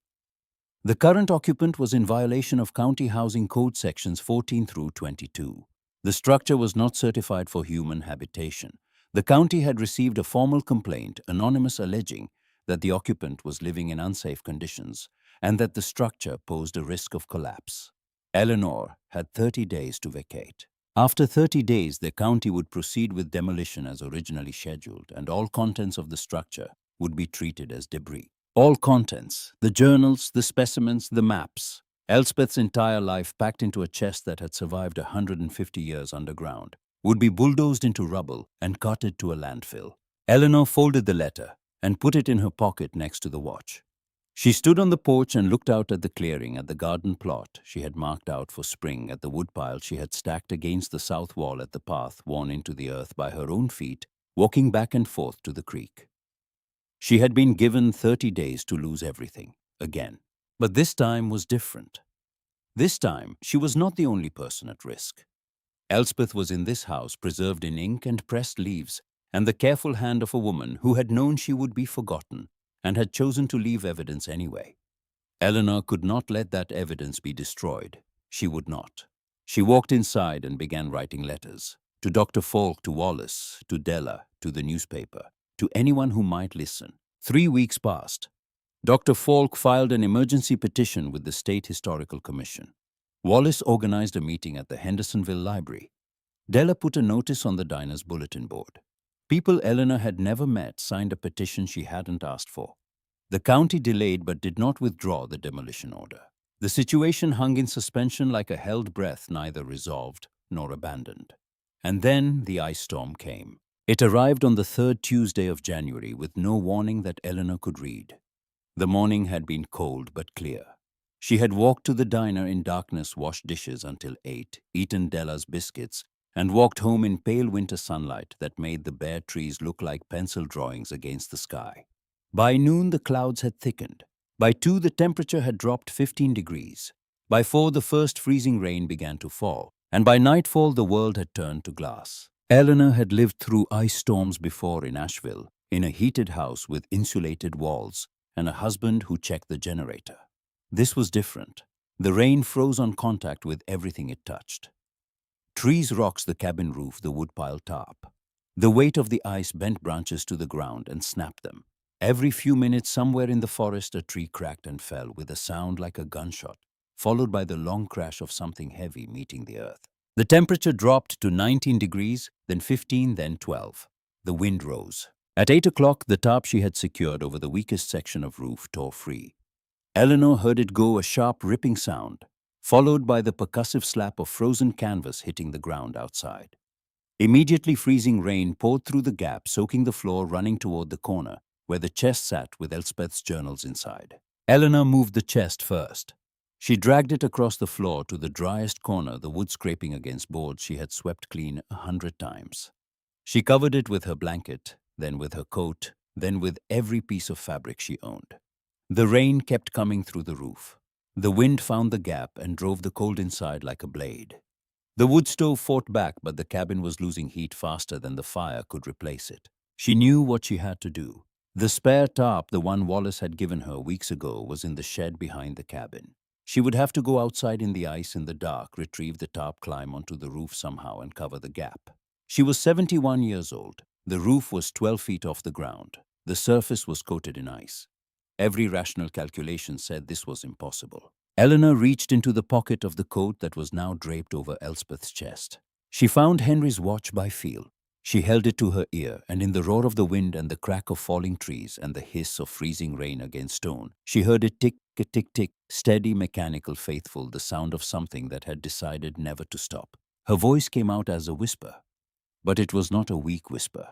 [SPEAKER 1] The current occupant was in violation of County Housing Code sections 14 through 22. The structure was not certified for human habitation. The county had received a formal complaint, anonymous, alleging that the occupant was living in unsafe conditions and that the structure posed a risk of collapse. Eleanor had 30 days to vacate. After 30 days, the county would proceed with demolition as originally scheduled, and all contents of the structure would be treated as debris. All contents, the journals, the specimens, the maps. Elspeth's entire life packed into a chest that had survived 150 years underground, would be bulldozed into rubble and carted to a landfill. Eleanor folded the letter and put it in her pocket next to the watch. She stood on the porch and looked out at the clearing, at the garden plot she had marked out for spring, at the woodpile she had stacked against the south wall, at the path worn into the earth by her own feet, walking back and forth to the creek. She had been given 30 days to lose everything, again. But this time was different. This time, she was not the only person at risk. Elspeth was in this house, preserved in ink and pressed leaves, and the careful hand of a woman who had known she would be forgotten and had chosen to leave evidence anyway. Eleanor could not let that evidence be destroyed. She would not. She walked inside and began writing letters. To Dr. Faulk, to Wallace, to Della, to the newspaper, to anyone who might listen. 3 weeks passed. Dr. Faulk filed an emergency petition with the State Historical Commission. Wallace organized a meeting at the Hendersonville Library. Della put a notice on the diner's bulletin board. People Eleanor had never met signed a petition she hadn't asked for. The county delayed but did not withdraw the demolition order. The situation hung in suspension like a held breath, neither resolved nor abandoned. And then the ice storm came. It arrived on the 3rd Tuesday of January with no warning that Eleanor could read. The morning had been cold but clear. She had walked to the diner in darkness, washed dishes until 8, eaten Della's biscuits, and walked home in pale winter sunlight that made the bare trees look like pencil drawings against the sky. By noon, the clouds had thickened. By 2, the temperature had dropped 15 degrees. By 4, the first freezing rain began to fall, and by nightfall, the world had turned to glass. Eleanor had lived through ice storms before in Asheville, in a heated house with insulated walls and a husband who checked the generator. This was different. The rain froze on contact with everything it touched. Trees rocked the cabin roof, the woodpile top. The weight of the ice bent branches to the ground and snapped them. Every few minutes, somewhere in the forest, a tree cracked and fell with a sound like a gunshot, followed by the long crash of something heavy meeting the earth. The temperature dropped to 19 degrees, then 15, then 12. The wind rose. At 8 o'clock, the tarp she had secured over the weakest section of roof tore free. Eleanor heard it go, a sharp ripping sound, followed by the percussive slap of frozen canvas hitting the ground outside. Immediately, freezing rain poured through the gap, soaking the floor, running toward the corner, where the chest sat with Elspeth's journals inside. Eleanor moved the chest first. She dragged it across the floor to the driest corner, the wood scraping against boards she had swept clean 100 times. She covered it with her blanket, then with her coat, then with every piece of fabric she owned. The rain kept coming through the roof. The wind found the gap and drove the cold inside like a blade. The wood stove fought back, but the cabin was losing heat faster than the fire could replace it. She knew what she had to do. The spare tarp, the one Wallace had given her weeks ago, was in the shed behind the cabin. She would have to go outside in the ice in the dark, retrieve the tarp, climb onto the roof somehow, and cover the gap. She was 71 years old. The roof was 12 feet off the ground. The surface was coated in ice. Every rational calculation said this was impossible. Eleanor reached into the pocket of the coat that was now draped over Elspeth's chest. She found Henry's watch by feel. She held it to her ear, and in the roar of the wind and the crack of falling trees and the hiss of freezing rain against stone, she heard it tick, a tick-tick, steady, mechanical, faithful, the sound of something that had decided never to stop. Her voice came out as a whisper, but it was not a weak whisper.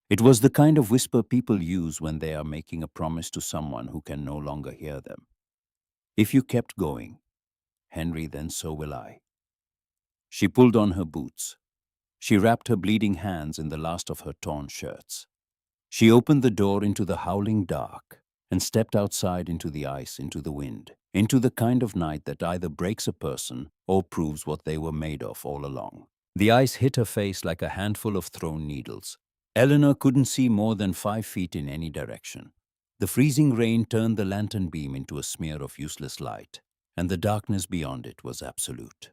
[SPEAKER 1] It was the kind of whisper people use when they are making a promise to someone who can no longer hear them. If you kept going, Henry, then so will I. She pulled on her boots. She wrapped her bleeding hands in the last of her torn shirts. She opened the door into the howling dark and stepped outside into the ice, into the wind, into the kind of night that either breaks a person or proves what they were made of all along. The ice hit her face like a handful of thrown needles. Eleanor couldn't see more than 5 feet in any direction. The freezing rain turned the lantern beam into a smear of useless light, and the darkness beyond it was absolute.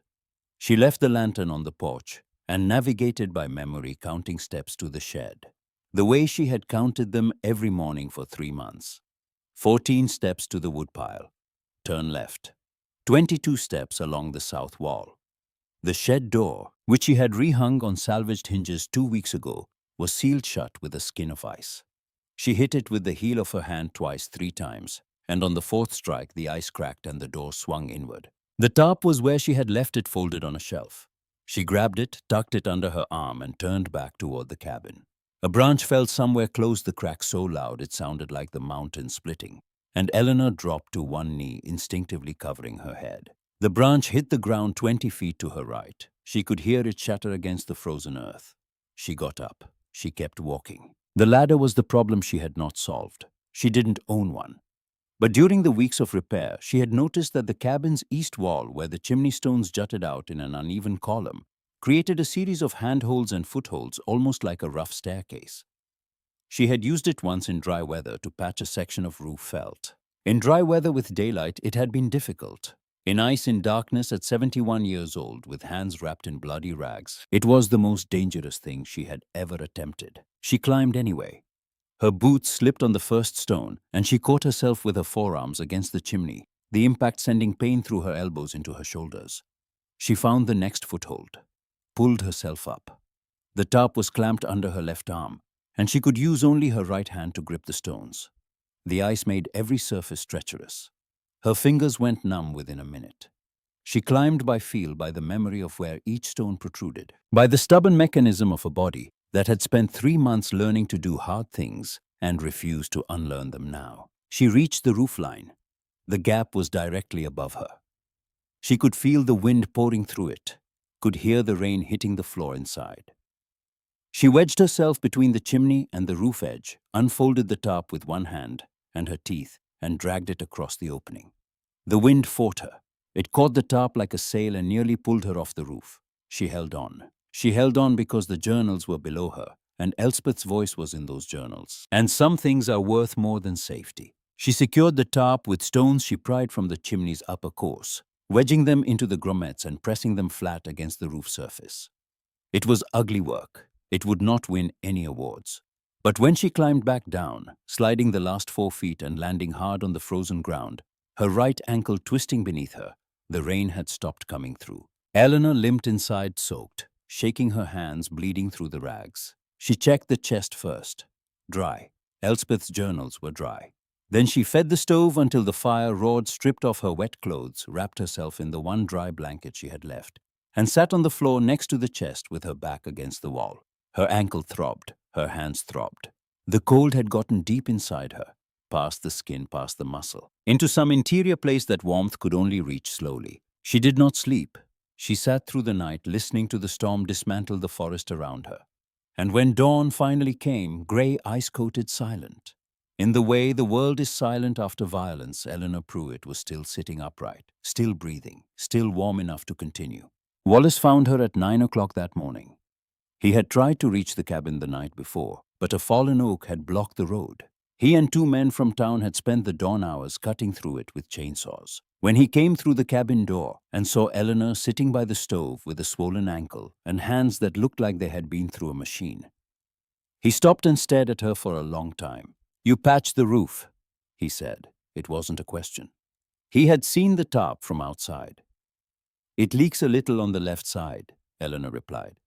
[SPEAKER 1] She left the lantern on the porch and navigated by memory, counting steps to the shed, the way she had counted them every morning for 3 months. 14 steps to the woodpile. Turn left. 22 steps along the south wall. The shed door, which she had rehung on salvaged hinges 2 weeks ago, was sealed shut with a skin of ice. She hit it with the heel of her hand twice, 3 times, and on the fourth strike the ice cracked and the door swung inward. The tarp was where she had left it, folded on a shelf. She grabbed it, tucked it under her arm, and turned back toward the cabin. A branch fell somewhere close, the crack so loud it sounded like the mountain splitting, and Eleanor dropped to one knee, instinctively covering her head. The branch hit the ground 20 feet to her right. She could hear it shatter against the frozen earth. She got up. She kept walking. The ladder was the problem she had not solved. She didn't own one. But during the weeks of repair, she had noticed that the cabin's east wall, where the chimney stones jutted out in an uneven column, created a series of handholds and footholds, almost like a rough staircase. She had used it once in dry weather to patch a section of roof felt. In dry weather with daylight, it had been difficult. In ice, in darkness, at 71 years old, with hands wrapped in bloody rags, it was the most dangerous thing she had ever attempted. She climbed anyway. Her boots slipped on the first stone, and she caught herself with her forearms against the chimney, the impact sending pain through her elbows into her shoulders. She found the next foothold, pulled herself up. The tarp was clamped under her left arm, and she could use only her right hand to grip the stones. The ice made every surface treacherous. Her fingers went numb within a minute. She climbed by feel, by the memory of where each stone protruded, by the stubborn mechanism of a body that had spent 3 months learning to do hard things and refused to unlearn them now. She reached the roofline. The gap was directly above her. She could feel the wind pouring through it, could hear the rain hitting the floor inside. She wedged herself between the chimney and the roof edge, unfolded the tarp with one hand and her teeth, and dragged it across the opening. The wind fought her. It caught the tarp like a sail and nearly pulled her off the roof. She held on. She held on because the journals were below her, and Elspeth's voice was in those journals. And some things are worth more than safety. She secured the tarp with stones she pried from the chimney's upper course, wedging them into the grommets and pressing them flat against the roof surface. It was ugly work. It would not win any awards. But when she climbed back down, sliding the last 4 feet and landing hard on the frozen ground, her right ankle twisting beneath her, the rain had stopped coming through. Eleanor limped inside, soaked, shaking her hands, bleeding through the rags. She checked the chest first. Dry. Elspeth's journals were dry. Then she fed the stove until the fire roared, stripped off her wet clothes, wrapped herself in the one dry blanket she had left, and sat on the floor next to the chest with her back against the wall. Her ankle throbbed. Her hands throbbed. The cold had gotten deep inside her, past the skin, past the muscle, into some interior place that warmth could only reach slowly. She did not sleep. She sat through the night, listening to the storm dismantle the forest around her. And when dawn finally came, grey, ice-coated, silent. In the way the world is silent after violence, Eleanor Pruitt was still sitting upright, still breathing, still warm enough to continue. Wallace found her at 9 o'clock that morning. He had tried to reach the cabin the night before, but a fallen oak had blocked the road. He and 2 men from town had spent the dawn hours cutting through it with chainsaws. When he came through the cabin door and saw Eleanor sitting by the stove with a swollen ankle and hands that looked like they had been through a machine, he stopped and stared at her for a long time. "You patched the roof," he said. It wasn't a question. He had seen the tarp from outside. "It leaks a little on the left side," Eleanor replied.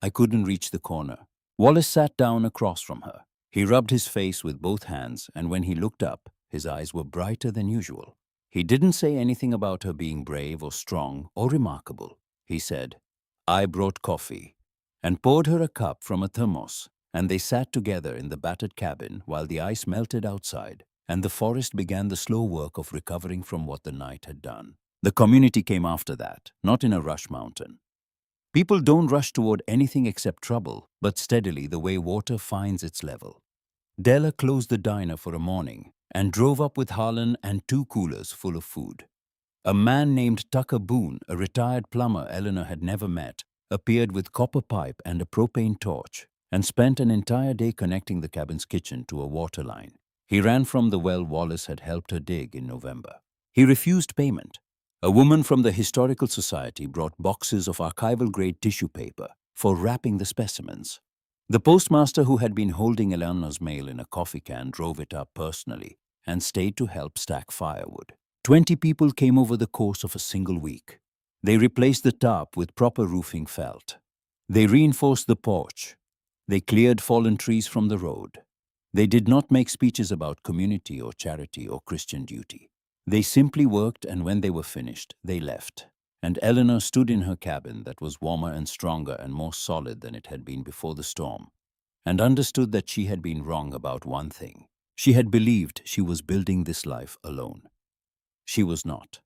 [SPEAKER 1] "I couldn't reach the corner." Wallace sat down across from her. He rubbed his face with both hands, and when he looked up, his eyes were brighter than usual. He didn't say anything about her being brave or strong or remarkable. He said, "I brought coffee," and poured her a cup from a thermos, and they sat together in the battered cabin while the ice melted outside, and the forest began the slow work of recovering from what the night had done. The community came after that, not in a rush mountain. People don't rush toward anything except trouble, but steadily, the way water finds its level. Della closed the diner for a morning and drove up with Harlan and 2 coolers full of food. A man named Tucker Boone, a retired plumber Eleanor had never met, appeared with copper pipe and a propane torch and spent an entire day connecting the cabin's kitchen to a water line. He ran from the well Wallace had helped her dig in November. He refused payment. A woman from the Historical Society brought boxes of archival-grade tissue paper for wrapping the specimens. The postmaster, who had been holding Eleanor's mail in a coffee can, drove it up personally and stayed to help stack firewood. 20 people came over the course of a single week. They replaced the tarp with proper roofing felt. They reinforced the porch. They cleared fallen trees from the road. They did not make speeches about community or charity or Christian duty. They simply worked, and when they were finished, they left. And Eleanor stood in her cabin that was warmer and stronger and more solid than it had been before the storm, and understood that she had been wrong about one thing. She had believed she was building this life alone. She was not.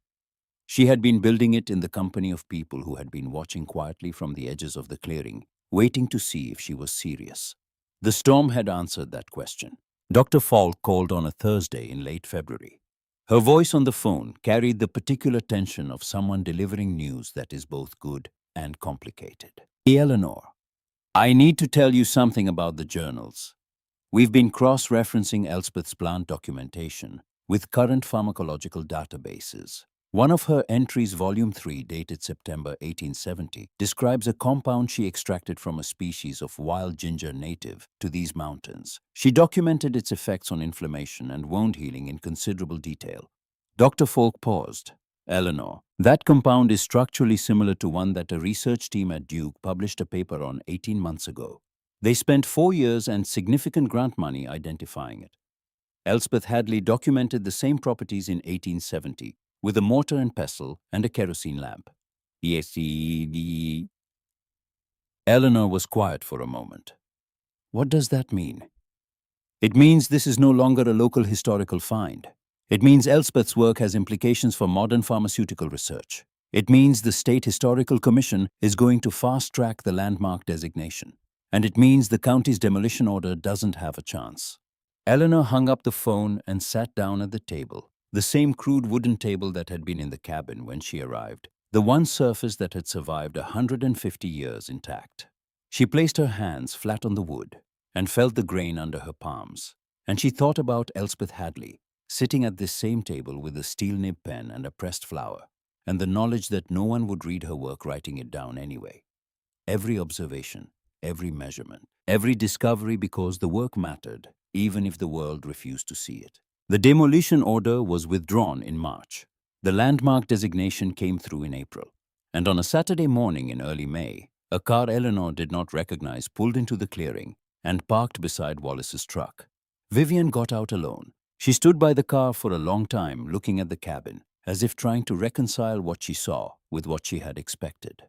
[SPEAKER 1] She had been building it in the company of people who had been watching quietly from the edges of the clearing, waiting to see if she was serious. The storm had answered that question. Dr. Faulk called on a Thursday in late February. Her voice on the phone carried the particular tension of someone delivering news that is both good and complicated. Eleanor, I need to tell you something about the journals. We've been cross-referencing Elspeth's plant documentation with current pharmacological databases. One of her entries, Volume 3, dated September 1870, describes a compound she extracted from a species of wild ginger native to these mountains. She documented its effects on inflammation and wound healing in considerable detail. Dr. Faulk paused. Eleanor, that compound is structurally similar to one that a research team at Duke published a paper on 18 months ago. They spent 4 years and significant grant money identifying it. Elspeth Hadley documented the same properties in 1870 with a mortar and pestle and a kerosene lamp. Yes, Eleanor was quiet for a moment. What does that mean? It means this is no longer a local historical find. It means Elspeth's work has implications for modern pharmaceutical research. It means the State Historical Commission is going to fast-track the landmark designation. And it means the county's demolition order doesn't have a chance. Eleanor hung up the phone and sat down at the table, the same crude wooden table that had been in the cabin when she arrived, the one surface that had survived 150 years intact. She placed her hands flat on the wood and felt the grain under her palms, and she thought about Elspeth Hadley, sitting at this same table with a steel nib pen and a pressed flower, and the knowledge that no one would read her work writing it down anyway. Every observation, every measurement, every discovery, because the work mattered, even if the world refused to see it. The demolition order was withdrawn in March. The landmark designation came through in April. And on a Saturday morning in early May, a car Eleanor did not recognize pulled into the clearing and parked beside Wallace's truck. Vivian got out alone. She stood by the car for a long time, looking at the cabin, as if trying to reconcile what she saw with what she had expected.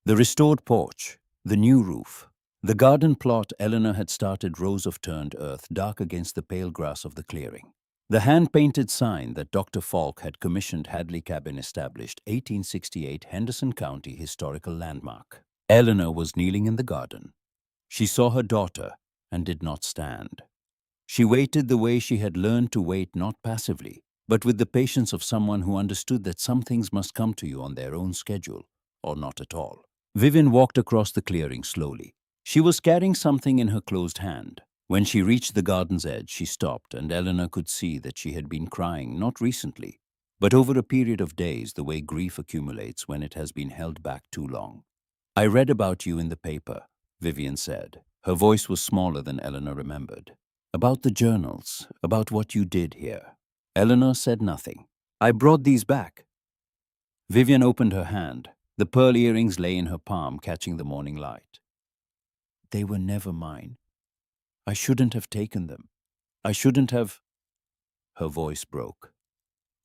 [SPEAKER 1] The restored porch, the new roof, the garden plot Eleanor had started, rows of turned earth dark against the pale grass of the clearing. The hand-painted sign that Dr. Faulk had commissioned Hadley Cabin established 1868 Henderson County Historical Landmark. Eleanor was kneeling in the garden. She saw her daughter and did not stand. She waited the way she had learned to wait, not passively, but with the patience of someone who understood that some things must come to you on their own schedule, or not at all. Vivian walked across the clearing slowly. She was carrying something in her closed hand. When she reached the garden's edge, she stopped, and Eleanor could see that she had been crying, not recently, but over a period of days, the way grief accumulates when it has been held back too long. I read about you in the paper, Vivian said. Her voice was smaller than Eleanor remembered. About the journals, about what you did here. Eleanor said nothing. I brought these back. Vivian opened her hand. The pearl earrings lay in her palm, catching the morning light. They were never mine. I shouldn't have taken them. I shouldn't have... Her voice broke.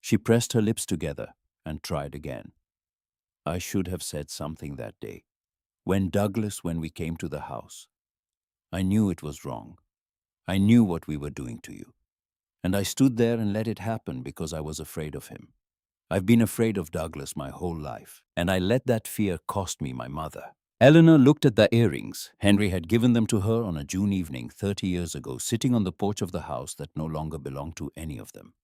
[SPEAKER 1] She pressed her lips together and tried again. I should have said something that day. When we came to the house. I knew it was wrong. I knew what we were doing to you. And I stood there and let it happen because I was afraid of him. I've been afraid of Douglas my whole life, and I let that fear cost me my mother. Eleanor looked at the earrings. Henry had given them to her on a June evening 30 years ago, sitting on the porch of the house that no longer belonged to any of them.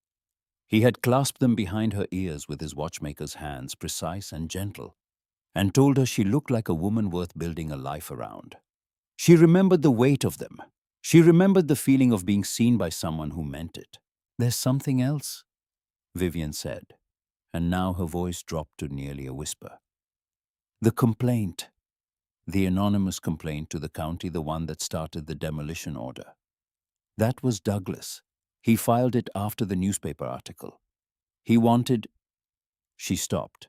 [SPEAKER 1] He had clasped them behind her ears with his watchmaker's hands, precise and gentle, and told her she looked like a woman worth building a life around. She remembered the weight of them. She remembered the feeling of being seen by someone who meant it. There's something else, Vivian said, and now her voice dropped to nearly a whisper. The complaint. The anonymous complaint to the county, the one that started the demolition order. That was Douglas. He filed it after the newspaper article. He wanted... She stopped.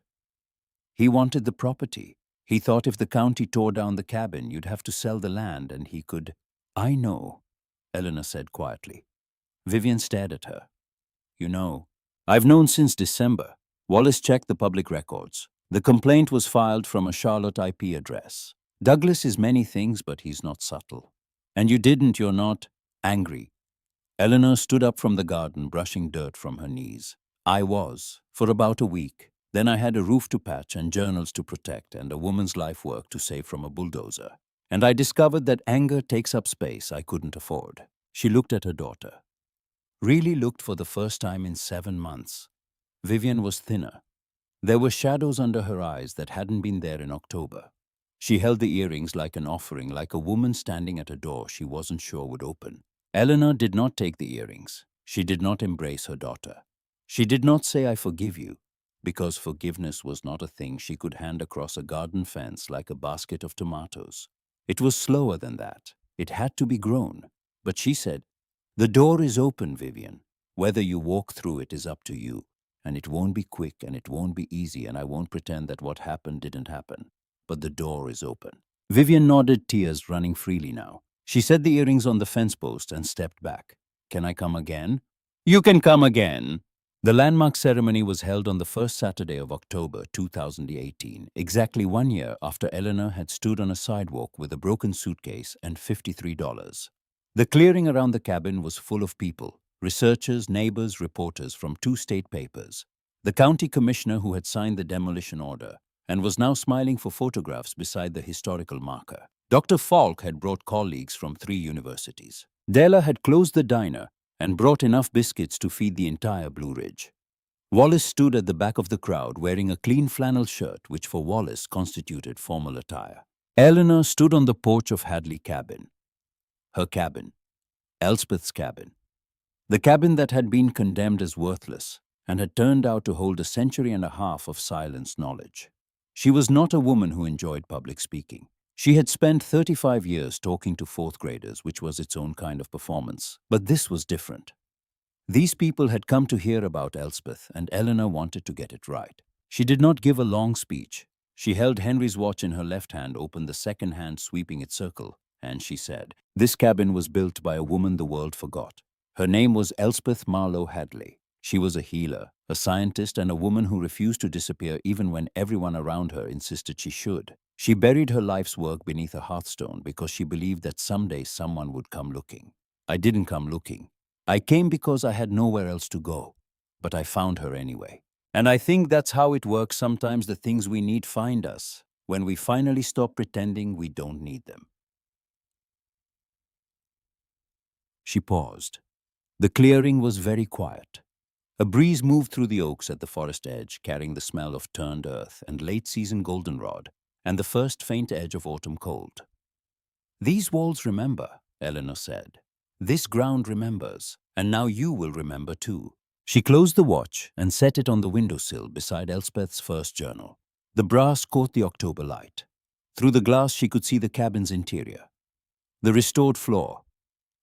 [SPEAKER 1] He wanted the property. He thought if the county tore down the cabin, you'd have to sell the land and he could... I know. Eleanor said quietly. Vivian stared at her. You know, I've known since December. Wallace checked the public records. The complaint was filed from a Charlotte IP address. Douglas is many things, but he's not subtle. And you're not angry. Eleanor stood up from the garden, brushing dirt from her knees. I was, for about a week. Then I had a roof to patch and journals to protect and a woman's life work to save from a bulldozer. And I discovered that anger takes up space I couldn't afford. She looked at her daughter. Really looked for the first time in 7 months. Vivian was thinner. There were shadows under her eyes that hadn't been there in October. She held the earrings like an offering, like a woman standing at a door she wasn't sure would open. Eleanor did not take the earrings. She did not embrace her daughter. She did not say, I forgive you, because forgiveness was not a thing she could hand across a garden fence like a basket of tomatoes. It was slower than that. It had to be grown. But she said, the door is open, Vivian. Whether you walk through it is up to you. And it won't be quick and it won't be easy, and I won't pretend that what happened didn't happen. But the door is open. Vivian nodded, tears running freely now. She set the earrings on the fence post and stepped back. Can I come again? You can come again. The landmark ceremony was held on the first Saturday of October 2018, exactly 1 year after Eleanor had stood on a sidewalk with a broken suitcase and $53. The clearing around the cabin was full of people, researchers, neighbors, reporters from 2 state papers. The county commissioner who had signed the demolition order and was now smiling for photographs beside the historical marker. Dr. Faulk had brought colleagues from 3 universities. Della had closed the diner and brought enough biscuits to feed the entire Blue Ridge. Wallace stood at the back of the crowd wearing a clean flannel shirt which for Wallace constituted formal attire. Eleanor stood on the porch of Hadley cabin. Her cabin. Elspeth's cabin. The cabin that had been condemned as worthless and had turned out to hold a century and a half of silenced knowledge. She was not a woman who enjoyed public speaking. She had spent 35 years talking to 4th graders, which was its own kind of performance. But this was different. These people had come to hear about Elspeth, and Eleanor wanted to get it right. She did not give a long speech. She held Henry's watch in her left hand, opened the second hand sweeping its circle, and she said, this cabin was built by a woman the world forgot. Her name was Elspeth Marlowe Hadley. She was a healer, a scientist, and a woman who refused to disappear even when everyone around her insisted she should. She buried her life's work beneath a hearthstone because she believed that someday someone would come looking. I didn't come looking. I came because I had nowhere else to go. But I found her anyway. And I think that's how it works. Sometimes the things we need find us, when we finally stop pretending we don't need them. She paused. The clearing was very quiet. A breeze moved through the oaks at the forest edge, carrying the smell of turned earth and late-season goldenrod, and the first faint edge of autumn cold. These walls remember, Eleanor said. This ground remembers, and now you will remember too. She closed the watch and set it on the windowsill beside Elspeth's first journal. The brass caught the October light. Through the glass she could see the cabin's interior. The restored floor.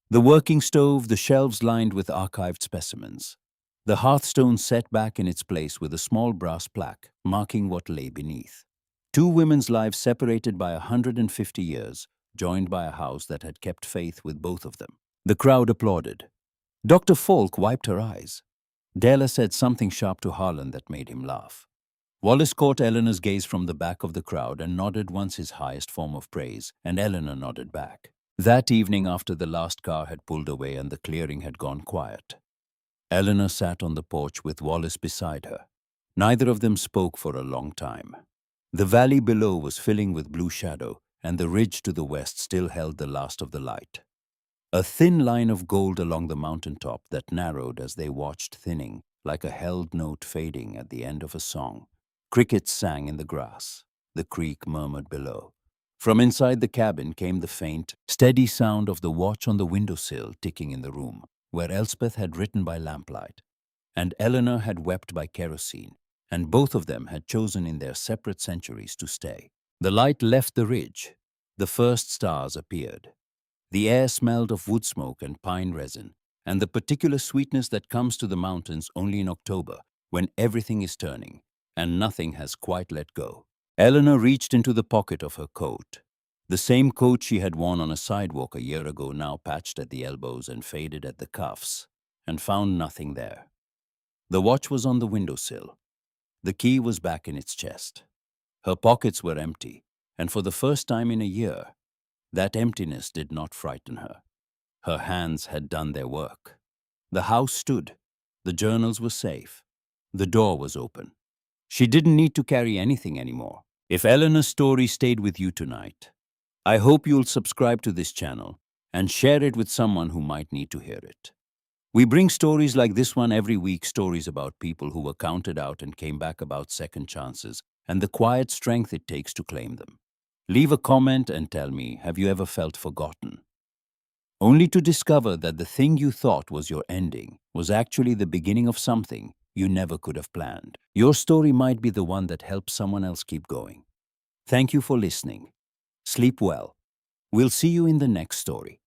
[SPEAKER 1] The working stove, the shelves lined with archived specimens. The hearthstone set back in its place with a small brass plaque marking what lay beneath. 2 women's lives separated by 150 years, joined by a house that had kept faith with both of them. The crowd applauded. Dr. Faulk wiped her eyes. Della said something sharp to Harlan that made him laugh. Wallace caught Eleanor's gaze from the back of the crowd and nodded once, his highest form of praise, and Eleanor nodded back. That evening, after the last car had pulled away and the clearing had gone quiet, Eleanor sat on the porch with Wallace beside her. Neither of them spoke for a long time. The valley below was filling with blue shadow, and the ridge to the west still held the last of the light. A thin line of gold along the mountaintop that narrowed as they watched, thinning, like a held note fading at the end of a song. Crickets sang in the grass. The creek murmured below. From inside the cabin came the faint, steady sound of the watch on the windowsill ticking in the room, where Elspeth had written by lamplight, and Eleanor had wept by kerosene, and both of them had chosen in their separate centuries to stay. The light left the ridge. The first stars appeared. The air smelled of wood smoke and pine resin, and the particular sweetness that comes to the mountains only in October, when everything is turning, and nothing has quite let go. Eleanor reached into the pocket of her coat. The same coat she had worn on a sidewalk a year ago, now patched at the elbows and faded at the cuffs, and found nothing there. The watch was on the windowsill. The key was back in its chest. Her pockets were empty, and for the first time in a year, that emptiness did not frighten her. Her hands had done their work. The house stood. The journals were safe. The door was open. She didn't need to carry anything anymore. If Eleanor's story stayed with you tonight, I hope you'll subscribe to this channel and share it with someone who might need to hear it. We bring stories like this one every week, stories about people who were counted out and came back, about second chances and the quiet strength it takes to claim them. Leave a comment and tell me, have you ever felt forgotten? Only to discover that the thing you thought was your ending was actually the beginning of something you never could have planned. Your story might be the one that helps someone else keep going. Thank you for listening. Sleep well. We'll see you in the next story.